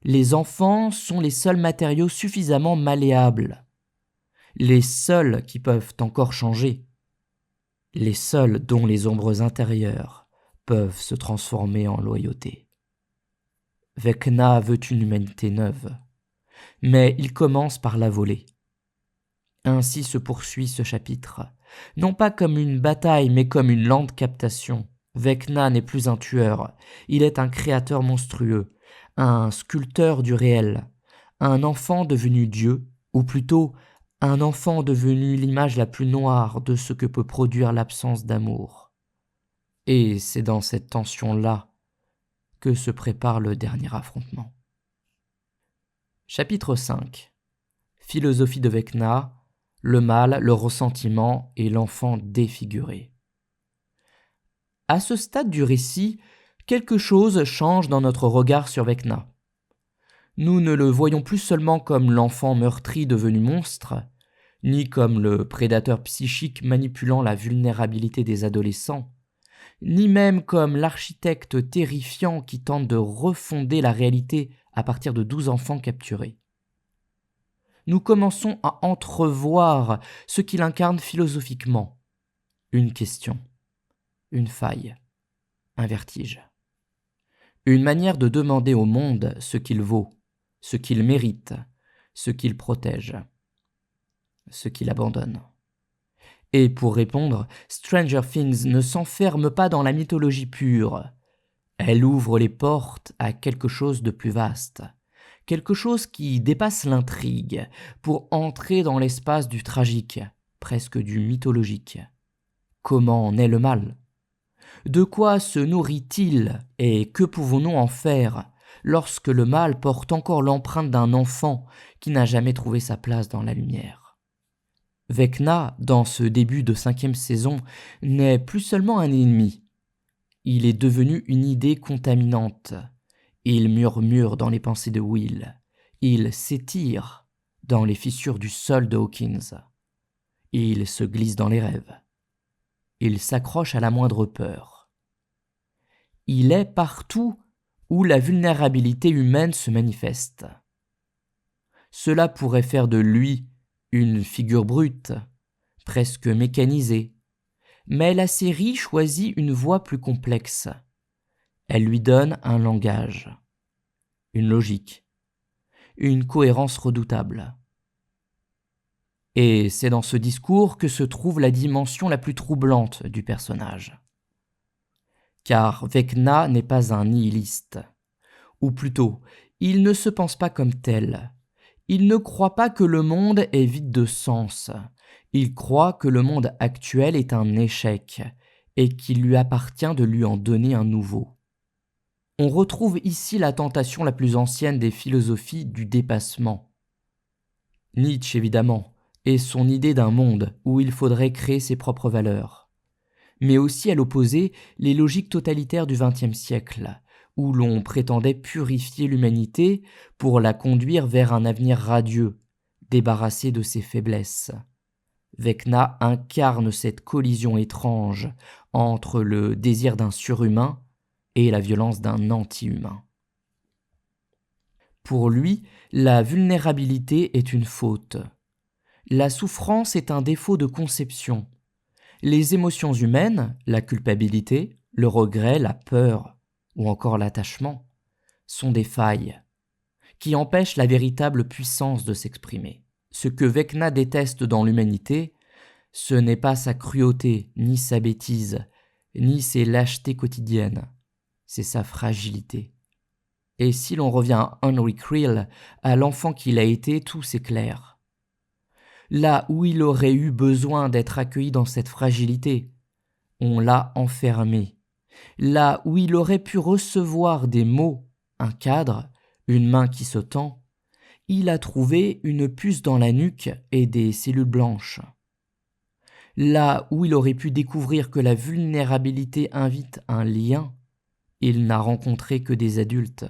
les enfants sont les seuls matériaux suffisamment malléables, les seuls qui peuvent encore changer, les seuls dont les ombres intérieures peuvent se transformer en loyauté. Vecna veut une humanité neuve, mais il commence par la voler. Ainsi se poursuit ce chapitre, non pas comme une bataille, mais comme une lente captation. Vecna n'est plus un tueur, il est un créateur monstrueux, un sculpteur du réel, un enfant devenu Dieu, ou plutôt un enfant devenu l'image la plus noire de ce que peut produire l'absence d'amour. Et c'est dans cette tension-là que se prépare le dernier affrontement. Chapitre 5. Philosophie de Vecna, le mal, le ressentiment et l'enfant défiguré. À ce stade du récit, quelque chose change dans notre regard sur Vecna. Nous ne le voyons plus seulement comme l'enfant meurtri devenu monstre, ni comme le prédateur psychique manipulant la vulnérabilité des adolescents, ni même comme l'architecte terrifiant qui tente de refonder la réalité à partir de 12 enfants capturés. Nous commençons à entrevoir ce qu'il incarne philosophiquement. Une question, une faille, un vertige. Une manière de demander au monde ce qu'il vaut, ce qu'il mérite, ce qu'il protège, ce qu'il abandonne. Et pour répondre, Stranger Things ne s'enferme pas dans la mythologie pure. Elle ouvre les portes à quelque chose de plus vaste, quelque chose qui dépasse l'intrigue, pour entrer dans l'espace du tragique, presque du mythologique. Comment naît le mal ? De quoi se nourrit-il et que pouvons-nous en faire lorsque le mal porte encore l'empreinte d'un enfant qui n'a jamais trouvé sa place dans la lumière ? Vecna, dans ce début de 5e saison, n'est plus seulement un ennemi. Il est devenu une idée contaminante. Il murmure dans les pensées de Will. Il s'étire dans les fissures du sol de Hawkins. Il se glisse dans les rêves. Il s'accroche à la moindre peur. Il est partout où la vulnérabilité humaine se manifeste. Cela pourrait faire de lui une figure brute, presque mécanisée, mais la série choisit une voie plus complexe. Elle lui donne un langage, une logique, une cohérence redoutable. Et c'est dans ce discours que se trouve la dimension la plus troublante du personnage. car Vecna n'est pas un nihiliste. Ou plutôt, il ne se pense pas comme tel. Il ne croit pas que le monde est vide de sens. Il croit que le monde actuel est un échec et qu'il lui appartient de lui en donner un nouveau. On retrouve ici la tentation la plus ancienne des philosophies du dépassement. Nietzsche, évidemment, et son idée d'un monde où il faudrait créer ses propres valeurs. Mais aussi à l'opposé, les logiques totalitaires du XXe siècle, où l'on prétendait purifier l'humanité pour la conduire vers un avenir radieux, débarrassé de ses faiblesses. Vecna incarne cette collision étrange entre le désir d'un surhumain et la violence d'un anti-humain. Pour lui, la vulnérabilité est une faute. La souffrance est un défaut de conception. Les émotions humaines, la culpabilité, le regret, la peur ou encore l'attachement, sont des failles qui empêchent la véritable puissance de s'exprimer. Ce que Vecna déteste dans l'humanité, ce n'est pas sa cruauté, ni sa bêtise, ni ses lâchetés quotidiennes, c'est sa fragilité. Et si l'on revient à Henry Creel, à l'enfant qu'il a été, tout s'éclaire. Là où il aurait eu besoin d'être accueilli dans cette fragilité, on l'a enfermé. Là où il aurait pu recevoir des mots, un cadre, une main qui se tend, il a trouvé une puce dans la nuque et des cellules blanches. Là où il aurait pu découvrir que la vulnérabilité invite un lien, il n'a rencontré que des adultes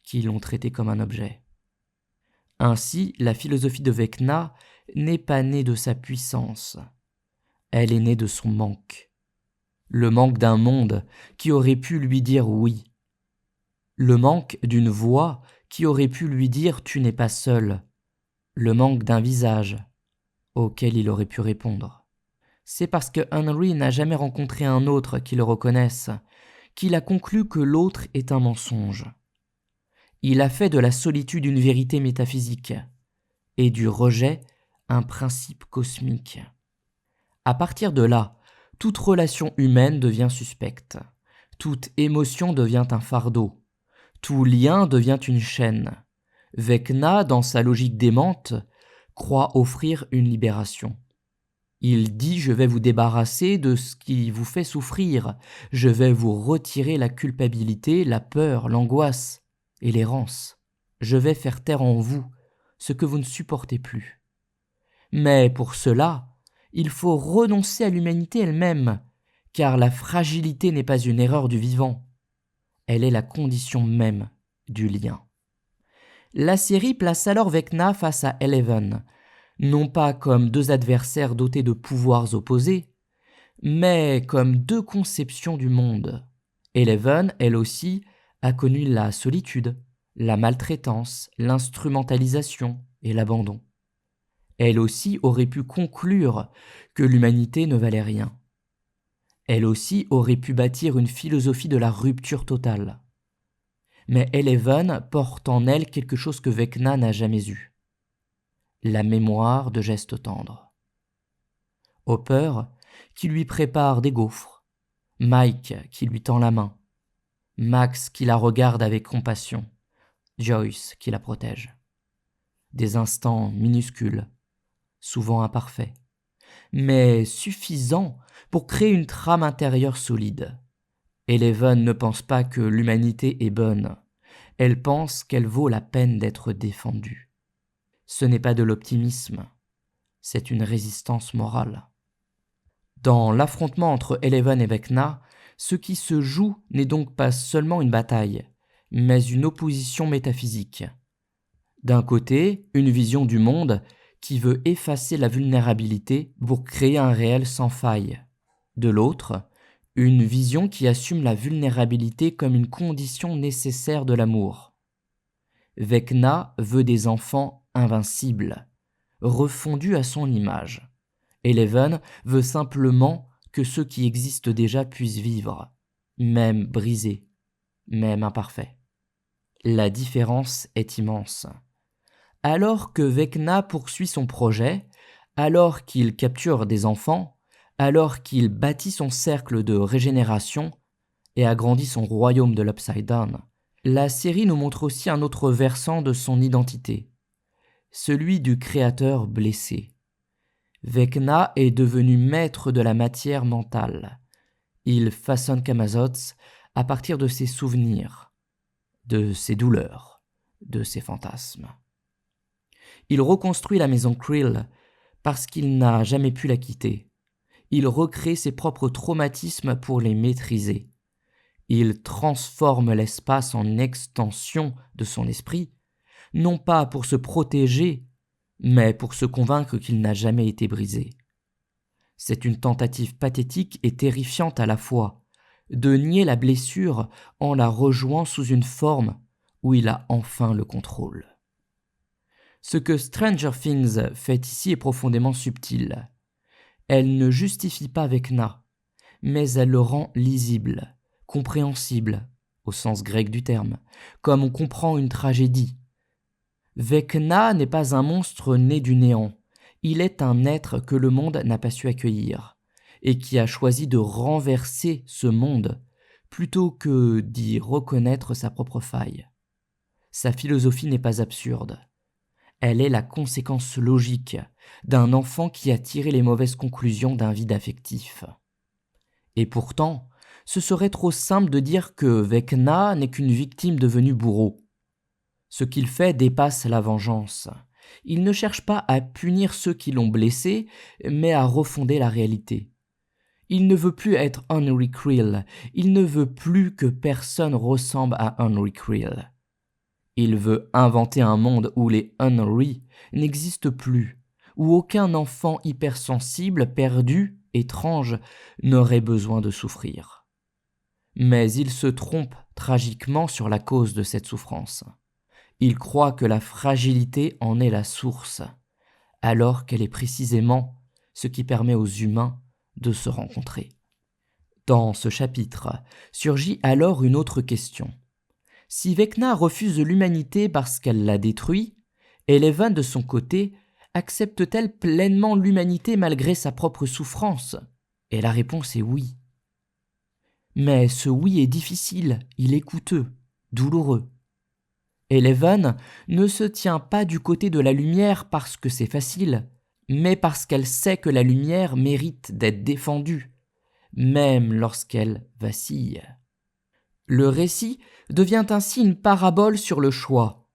qui l'ont traité comme un objet. Ainsi, la philosophie de Vecna n'est pas née de sa puissance, elle est née de son manque. Le manque d'un monde qui aurait pu lui dire oui. Le manque d'une voix qui aurait pu lui dire « tu n'es pas seul ». Le manque d'un visage auquel il aurait pu répondre. C'est parce que Henry n'a jamais rencontré un autre qui le reconnaisse qu'il a conclu que l'autre est un mensonge. Il a fait de la solitude une vérité métaphysique et du rejet un principe cosmique. À partir de là, toute relation humaine devient suspecte, toute émotion devient un fardeau, tout lien devient une chaîne. Vecna, dans sa logique démente, croit offrir une libération. Il dit « je vais vous débarrasser de ce qui vous fait souffrir, je vais vous retirer la culpabilité, la peur, l'angoisse et l'errance. Je vais faire taire en vous ce que vous ne supportez plus. » Mais pour cela, il faut renoncer à l'humanité elle-même, car la fragilité n'est pas une erreur du vivant, elle est la condition même du lien. La série place alors Vecna face à Eleven, non pas comme deux adversaires dotés de pouvoirs opposés, mais comme deux conceptions du monde. Eleven, elle aussi, a connu la solitude, la maltraitance, l'instrumentalisation et l'abandon. Elle aussi aurait pu conclure que l'humanité ne valait rien. Elle aussi aurait pu bâtir une philosophie de la rupture totale. Mais Eleven porte en elle quelque chose que Vecna n'a jamais eu. La mémoire de gestes tendres. Hopper qui lui prépare des gaufres, Mike qui lui tend la main, Max qui la regarde avec compassion, Joyce qui la protège. Des instants minuscules, souvent imparfaits, mais suffisants pour créer une trame intérieure solide. Eleven ne pense pas que l'humanité est bonne, elle pense qu'elle vaut la peine d'être défendue. Ce n'est pas de l'optimisme, c'est une résistance morale. Dans l'affrontement entre Eleven et Vecna, ce qui se joue n'est donc pas seulement une bataille, mais une opposition métaphysique. D'un côté, une vision du monde qui veut effacer la vulnérabilité pour créer un réel sans faille. De l'autre, une vision qui assume la vulnérabilité comme une condition nécessaire de l'amour. Vecna veut des enfants invincibles, refondus à son image. Eleven veut simplement que ceux qui existent déjà puissent vivre, même brisés, même imparfaits. La différence est immense. Alors que Vecna poursuit son projet, alors qu'il capture des enfants, alors qu'il bâtit son cercle de régénération, et agrandit son royaume de l'Upside Down, la série nous montre aussi un autre versant de son identité, celui du créateur blessé. Vecna est devenu maître de la matière mentale. Il façonne Camazotz à partir de ses souvenirs, de ses douleurs, de ses fantasmes. Il reconstruit la maison Krill parce qu'il n'a jamais pu la quitter. Il recrée ses propres traumatismes pour les maîtriser. Il transforme l'espace en extension de son esprit, non pas pour se protéger, mais pour se convaincre qu'il n'a jamais été brisé. C'est une tentative pathétique et terrifiante à la fois, de nier la blessure en la rejouant sous une forme où il a enfin le contrôle. Ce que Stranger Things fait ici est profondément subtil. Elle ne justifie pas Vecna, mais elle le rend lisible, compréhensible, au sens grec du terme, comme on comprend une tragédie. Vecna n'est pas un monstre né du néant, il est un être que le monde n'a pas su accueillir, et qui a choisi de renverser ce monde, plutôt que d'y reconnaître sa propre faille. Sa philosophie n'est pas absurde. Elle est la conséquence logique d'un enfant qui a tiré les mauvaises conclusions d'un vide affectif. Et pourtant, ce serait trop simple de dire que Vecna n'est qu'une victime devenue bourreau. Ce qu'il fait dépasse la vengeance. Il ne cherche pas à punir ceux qui l'ont blessé, mais à refonder la réalité. Il ne veut plus être Henry Krill, il ne veut plus que personne ressemble à Henry Krill. Il veut inventer un monde où les Henry n'existent plus, où aucun enfant hypersensible, perdu, étrange, n'aurait besoin de souffrir. Mais il se trompe tragiquement sur la cause de cette souffrance. Il croit que la fragilité en est la source, alors qu'elle est précisément ce qui permet aux humains de se rencontrer. Dans ce chapitre surgit alors une autre question. Si Vecna refuse l'humanité parce qu'elle la détruit, Eleven, de son côté, accepte-t-elle pleinement l'humanité malgré sa propre souffrance ? Et la réponse est oui. Mais ce oui est difficile, il est coûteux, douloureux. Eleven ne se tient pas du côté de la lumière parce que c'est facile, mais parce qu'elle sait que la lumière mérite d'être défendue, même lorsqu'elle vacille. Le récit devient ainsi une parabole sur le choix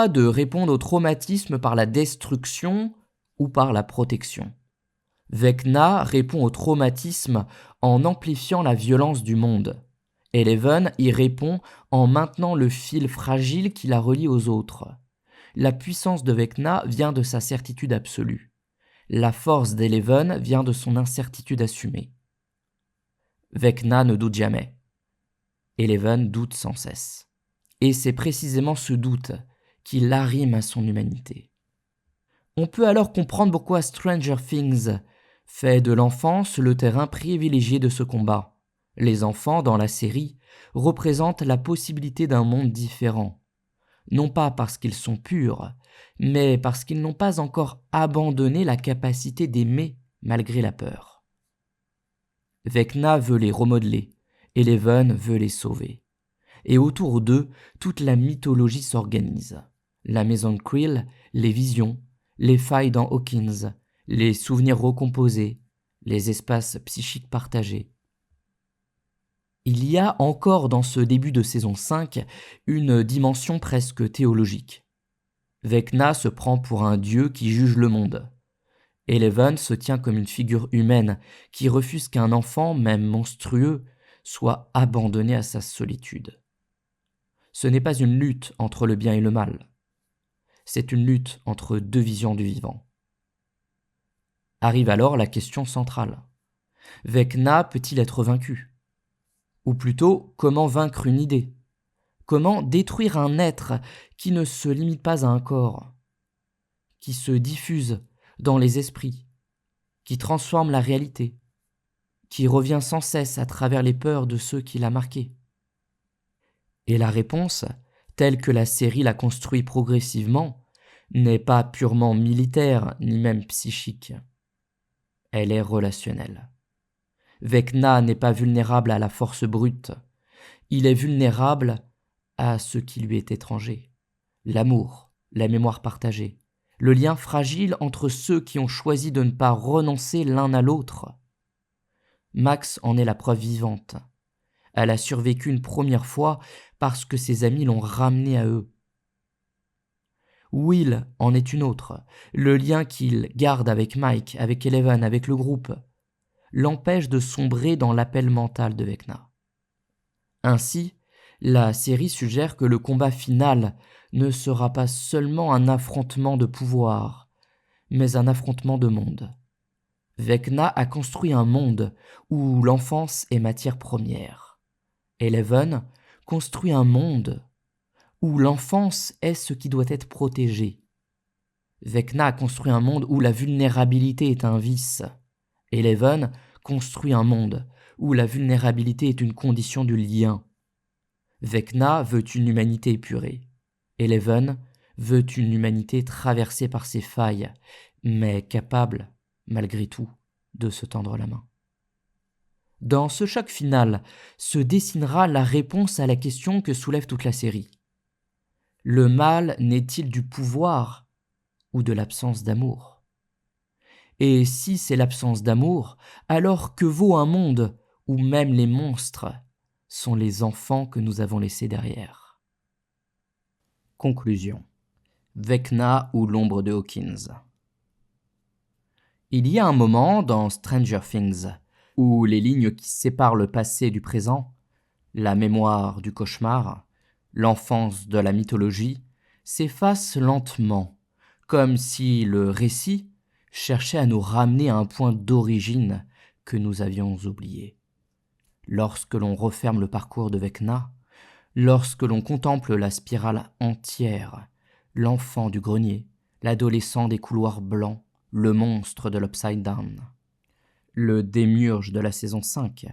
de répondre au traumatisme par la destruction ou par la protection. Vecna répond au traumatisme en amplifiant la violence du monde. Eleven y répond en maintenant le fil fragile qui la relie aux autres. La puissance de Vecna vient de sa certitude absolue. La force d'Eleven vient de son incertitude assumée. Vecna ne doute jamais. Eleven doute sans cesse. Et c'est précisément ce doute qui l'arrime à son humanité. On peut alors comprendre pourquoi Stranger Things fait de l'enfance le terrain privilégié de ce combat. Les enfants, dans la série, représentent la possibilité d'un monde différent. Non pas parce qu'ils sont purs, mais parce qu'ils n'ont pas encore abandonné la capacité d'aimer malgré la peur. Vecna veut les remodeler, Eleven veut les sauver. Et autour d'eux, toute la mythologie s'organise. La maison de Krill, les visions, les failles dans Hawkins, les souvenirs recomposés, les espaces psychiques partagés. Il y a encore dans ce début de saison 5 une dimension presque théologique. Vecna se prend pour un dieu qui juge le monde. Eleven se tient comme une figure humaine qui refuse qu'un enfant, même monstrueux, soit abandonné à sa solitude. Ce n'est pas une lutte entre le bien et le mal. C'est une lutte entre deux visions du vivant. Arrive alors la question centrale. Vecna peut-il être vaincu ? Ou plutôt, comment vaincre une idée ? Comment détruire un être qui ne se limite pas à un corps, qui se diffuse dans les esprits, qui transforme la réalité, qui revient sans cesse à travers les peurs de ceux qui l'a marqué ? Et la réponse, telle que la série la construit progressivement, n'est pas purement militaire ni même psychique. Elle est relationnelle. Vecna n'est pas vulnérable à la force brute. Il est vulnérable à ce qui lui est étranger. L'amour, la mémoire partagée, le lien fragile entre ceux qui ont choisi de ne pas renoncer l'un à l'autre. Max en est la preuve vivante. Elle a survécu une première fois parce que ses amis l'ont ramenée à eux. Will en est une autre. Le lien qu'il garde avec Mike, avec Eleven, avec le groupe, l'empêche de sombrer dans l'appel mental de Vecna. Ainsi, la série suggère que le combat final ne sera pas seulement un affrontement de pouvoir, mais un affrontement de monde. Vecna a construit un monde où l'enfance est matière première. Eleven construit un monde où l'enfance est ce qui doit être protégé. Vecna a construit un monde où la vulnérabilité est un vice. Eleven construit un monde où la vulnérabilité est une condition du lien. Vecna veut une humanité épurée. Eleven veut une humanité traversée par ses failles, mais capable, malgré tout, de se tendre la main. Dans ce choc final se dessinera la réponse à la question que soulève toute la série. Le mal n'est-il du pouvoir ou de l'absence d'amour ? Et si c'est l'absence d'amour, alors que vaut un monde où même les monstres sont les enfants que nous avons laissés derrière ? Conclusion. Vecna ou l'ombre de Hawkins. Il y a un moment dans Stranger Things où les lignes qui séparent le passé du présent, la mémoire du cauchemar, l'enfance de la mythologie, s'effacent lentement, comme si le récit cherchait à nous ramener à un point d'origine que nous avions oublié. Lorsque l'on referme le parcours de Vecna, lorsque l'on contemple la spirale entière, l'enfant du grenier, l'adolescent des couloirs blancs, le monstre de l'Upside Down, le démiurge de la saison 5,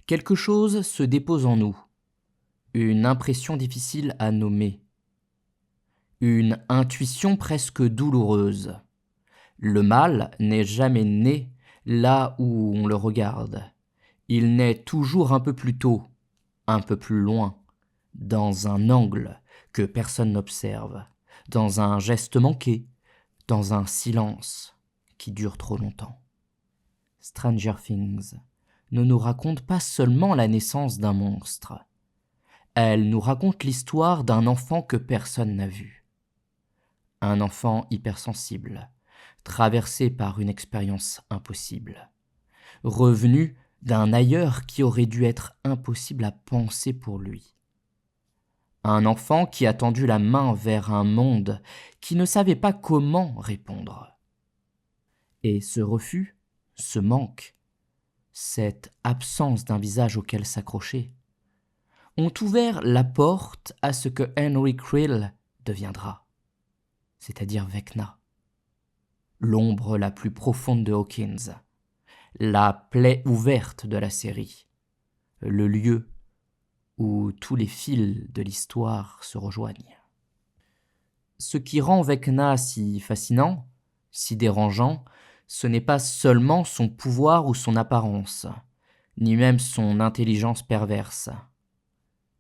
quelque chose se dépose en nous, une impression difficile à nommer, une intuition presque douloureuse. Le mal n'est jamais né là où on le regarde. Il naît toujours un peu plus tôt, un peu plus loin, dans un angle que personne n'observe, dans un geste manqué, dans un silence qui dure trop longtemps. Stranger Things ne nous raconte pas seulement la naissance d'un monstre. Elle nous raconte l'histoire d'un enfant que personne n'a vu. Un enfant hypersensible, traversé par une expérience impossible, revenu d'un ailleurs qui aurait dû être impossible à penser pour lui. Un enfant qui a tendu la main vers un monde qui ne savait pas comment répondre. Et ce refus, ce manque, cette absence d'un visage auquel s'accrocher, ont ouvert la porte à ce que Henry Krill deviendra, c'est-à-dire Vecna, l'ombre la plus profonde de Hawkins, la plaie ouverte de la série, le lieu où tous les fils de l'histoire se rejoignent. Ce qui rend Vecna si fascinant, si dérangeant, ce n'est pas seulement son pouvoir ou son apparence, ni même son intelligence perverse.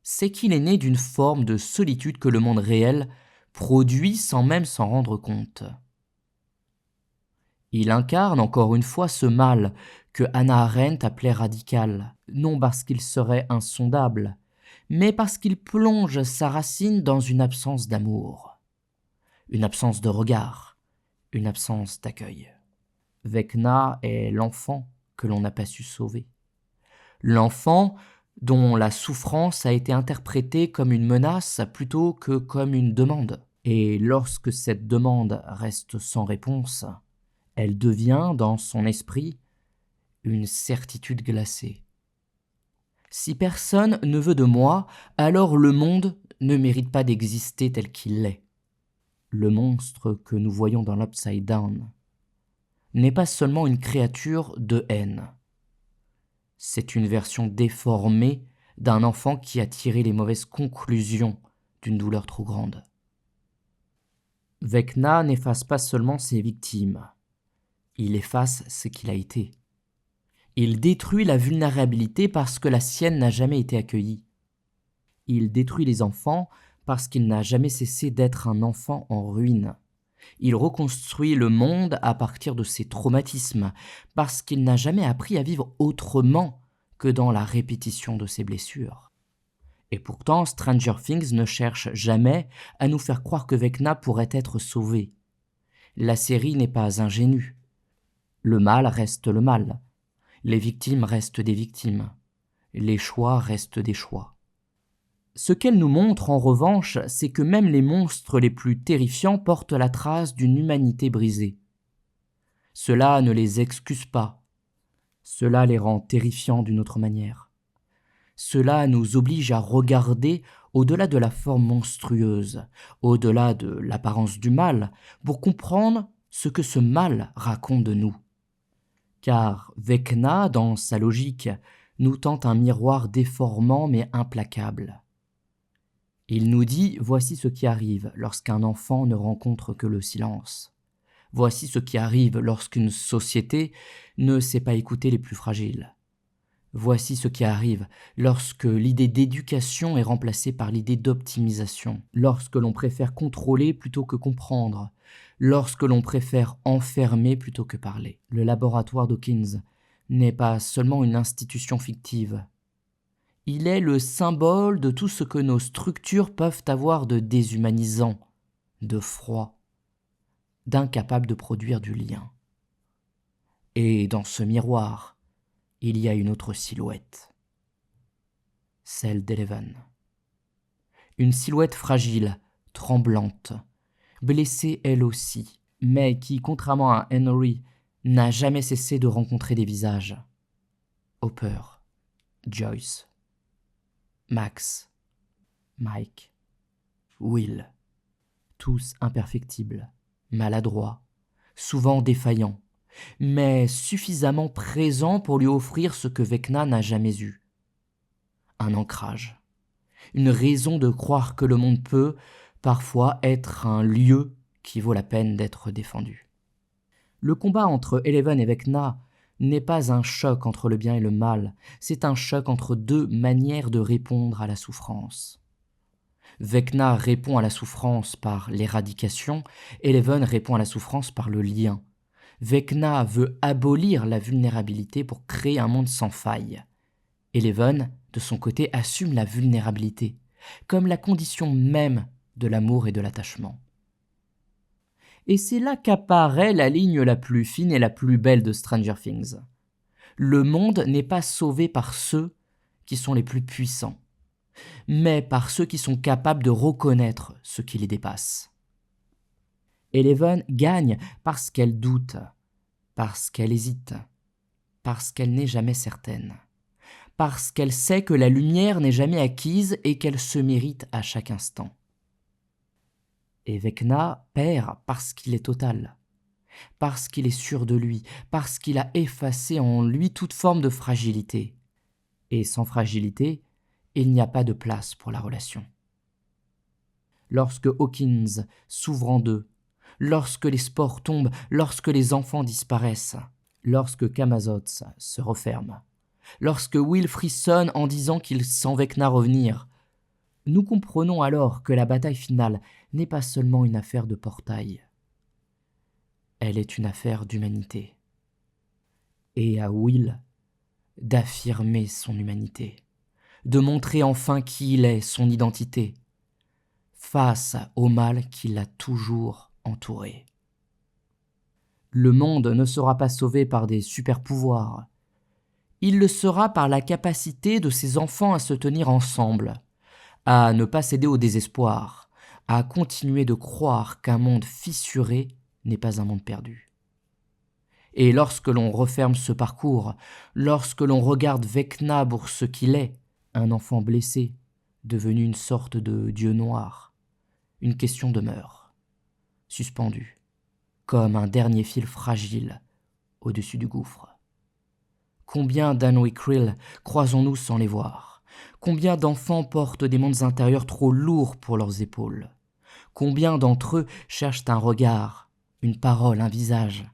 C'est qu'il est né d'une forme de solitude que le monde réel produit sans même s'en rendre compte. Il incarne encore une fois ce mal que Hannah Arendt appelait radical, non parce qu'il serait insondable, mais parce qu'il plonge sa racine dans une absence d'amour, une absence de regard, une absence d'accueil. Vecna est l'enfant que l'on n'a pas su sauver. L'enfant dont la souffrance a été interprétée comme une menace plutôt que comme une demande. Et lorsque cette demande reste sans réponse, elle devient, dans son esprit, une certitude glacée. Si personne ne veut de moi, alors le monde ne mérite pas d'exister tel qu'il est. Le monstre que nous voyons dans l'Upside Down n'est pas seulement une créature de haine. C'est une version déformée d'un enfant qui a tiré les mauvaises conclusions d'une douleur trop grande. Vecna n'efface pas seulement ses victimes, il efface ce qu'il a été. Il détruit la vulnérabilité parce que la sienne n'a jamais été accueillie. Il détruit les enfants parce qu'il n'a jamais cessé d'être un enfant en ruine. Il reconstruit le monde à partir de ses traumatismes, parce qu'il n'a jamais appris à vivre autrement que dans la répétition de ses blessures. Et pourtant, Stranger Things ne cherche jamais à nous faire croire que Vecna pourrait être sauvée. La série n'est pas ingénue. Le mal reste le mal. Les victimes restent des victimes. Les choix restent des choix. Ce qu'elle nous montre, en revanche, c'est que même les monstres les plus terrifiants portent la trace d'une humanité brisée. Cela ne les excuse pas. Cela les rend terrifiants d'une autre manière. Cela nous oblige à regarder au-delà de la forme monstrueuse, au-delà de l'apparence du mal, pour comprendre ce que ce mal raconte de nous. Car Vecna, dans sa logique, nous tend un miroir déformant mais implacable. Il nous dit « Voici ce qui arrive lorsqu'un enfant ne rencontre que le silence. Voici ce qui arrive lorsqu'une société ne sait pas écouter les plus fragiles. Voici ce qui arrive lorsque l'idée d'éducation est remplacée par l'idée d'optimisation, lorsque l'on préfère contrôler plutôt que comprendre, lorsque l'on préfère enfermer plutôt que parler. Le laboratoire Dawkins n'est pas seulement une institution fictive. Il est le symbole de tout ce que nos structures peuvent avoir de déshumanisant, de froid, d'incapable de produire du lien. Et dans ce miroir, il y a une autre silhouette, celle d'Eleven. Une silhouette fragile, tremblante, blessée elle aussi, mais qui, contrairement à Henry, n'a jamais cessé de rencontrer des visages. Hopper, Joyce, Max, Mike, Will, tous imperfectibles, maladroits, souvent défaillants, mais suffisamment présents pour lui offrir ce que Vecna n'a jamais eu. Un ancrage, une raison de croire que le monde peut, parfois, être un lieu qui vaut la peine d'être défendu. Le combat entre Eleven et Vecna n'est pas un choc entre le bien et le mal, c'est un choc entre deux manières de répondre à la souffrance. Vecna répond à la souffrance par l'éradication, Eleven répond à la souffrance par le lien. Vecna veut abolir la vulnérabilité pour créer un monde sans faille. Eleven, de son côté, assume la vulnérabilité, comme la condition même de l'amour et de l'attachement. Et c'est là qu'apparaît la ligne la plus fine et la plus belle de Stranger Things. Le monde n'est pas sauvé par ceux qui sont les plus puissants, mais par ceux qui sont capables de reconnaître ce qui les dépasse. Eleven gagne parce qu'elle doute, parce qu'elle hésite, parce qu'elle n'est jamais certaine, parce qu'elle sait que la lumière n'est jamais acquise et qu'elle se mérite à chaque instant. Et Vecna perd parce qu'il est total, parce qu'il est sûr de lui, parce qu'il a effacé en lui toute forme de fragilité. Et sans fragilité, il n'y a pas de place pour la relation. Lorsque Hawkins s'ouvre en deux, lorsque les spores tombent, lorsque les enfants disparaissent, lorsque Camazotz se referme, lorsque Will frissonne en disant qu'il sent Vecna revenir, nous comprenons alors que la bataille finale n'est pas seulement une affaire de portail. Elle est une affaire d'humanité. Et à Will d'affirmer son humanité, de montrer enfin qui il est, son identité, face au mal qui l'a toujours entouré. Le monde ne sera pas sauvé par des super-pouvoirs. Il le sera par la capacité de ses enfants à se tenir ensemble, à ne pas céder au désespoir, à continuer de croire qu'un monde fissuré n'est pas un monde perdu. Et lorsque l'on referme ce parcours, lorsque l'on regarde Vecna pour ce qu'il est, un enfant blessé, devenu une sorte de dieu noir, une question demeure, suspendue, comme un dernier fil fragile au-dessus du gouffre. Combien d'Anoi Krill croisons-nous sans les voir ? Combien d'enfants portent des mondes intérieurs trop lourds pour leurs épaules ? Combien d'entre eux cherchent un regard, une parole, un visage,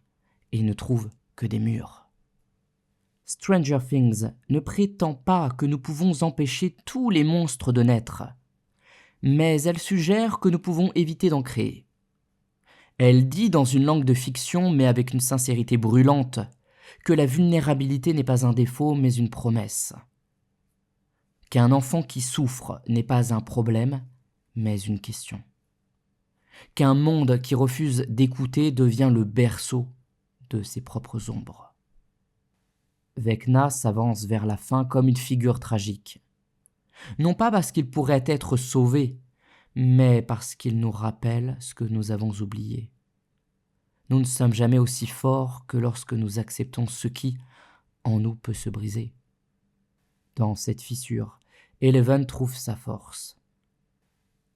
et ne trouvent que des murs ? Stranger Things ne prétend pas que nous pouvons empêcher tous les monstres de naître, mais elle suggère que nous pouvons éviter d'en créer. Elle dit dans une langue de fiction, mais avec une sincérité brûlante, que la vulnérabilité n'est pas un défaut, mais une promesse. Qu'un enfant qui souffre n'est pas un problème, mais une question. Qu'un monde qui refuse d'écouter devient le berceau de ses propres ombres. Vecna s'avance vers la fin comme une figure tragique. Non pas parce qu'il pourrait être sauvé, mais parce qu'il nous rappelle ce que nous avons oublié. Nous ne sommes jamais aussi forts que lorsque nous acceptons ce qui, en nous, peut se briser. Dans cette fissure, Eleven trouve sa force.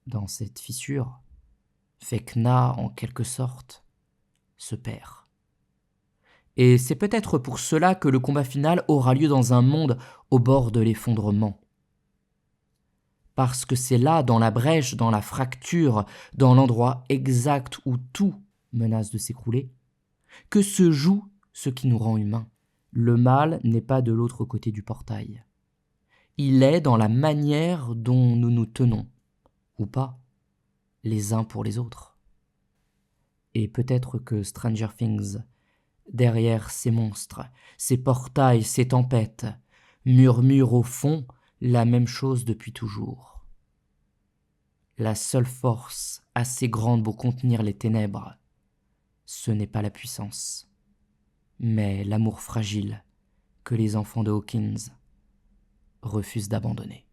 Dans cette fissure, Vecna, en quelque sorte, se perd. Et c'est peut-être pour cela que le combat final aura lieu dans un monde au bord de l'effondrement. Parce que c'est là, dans la brèche, dans la fracture, dans l'endroit exact où tout menace de s'écrouler, que se joue ce qui nous rend humains. Le mal n'est pas de l'autre côté du portail. Il est dans la manière dont nous nous tenons, ou pas, les uns pour les autres. Et peut-être que Stranger Things, derrière ces monstres, ces portails, ces tempêtes, murmure au fond la même chose depuis toujours. La seule force assez grande pour contenir les ténèbres, ce n'est pas la puissance, mais l'amour fragile que les enfants de Hawkins refusent d'abandonner.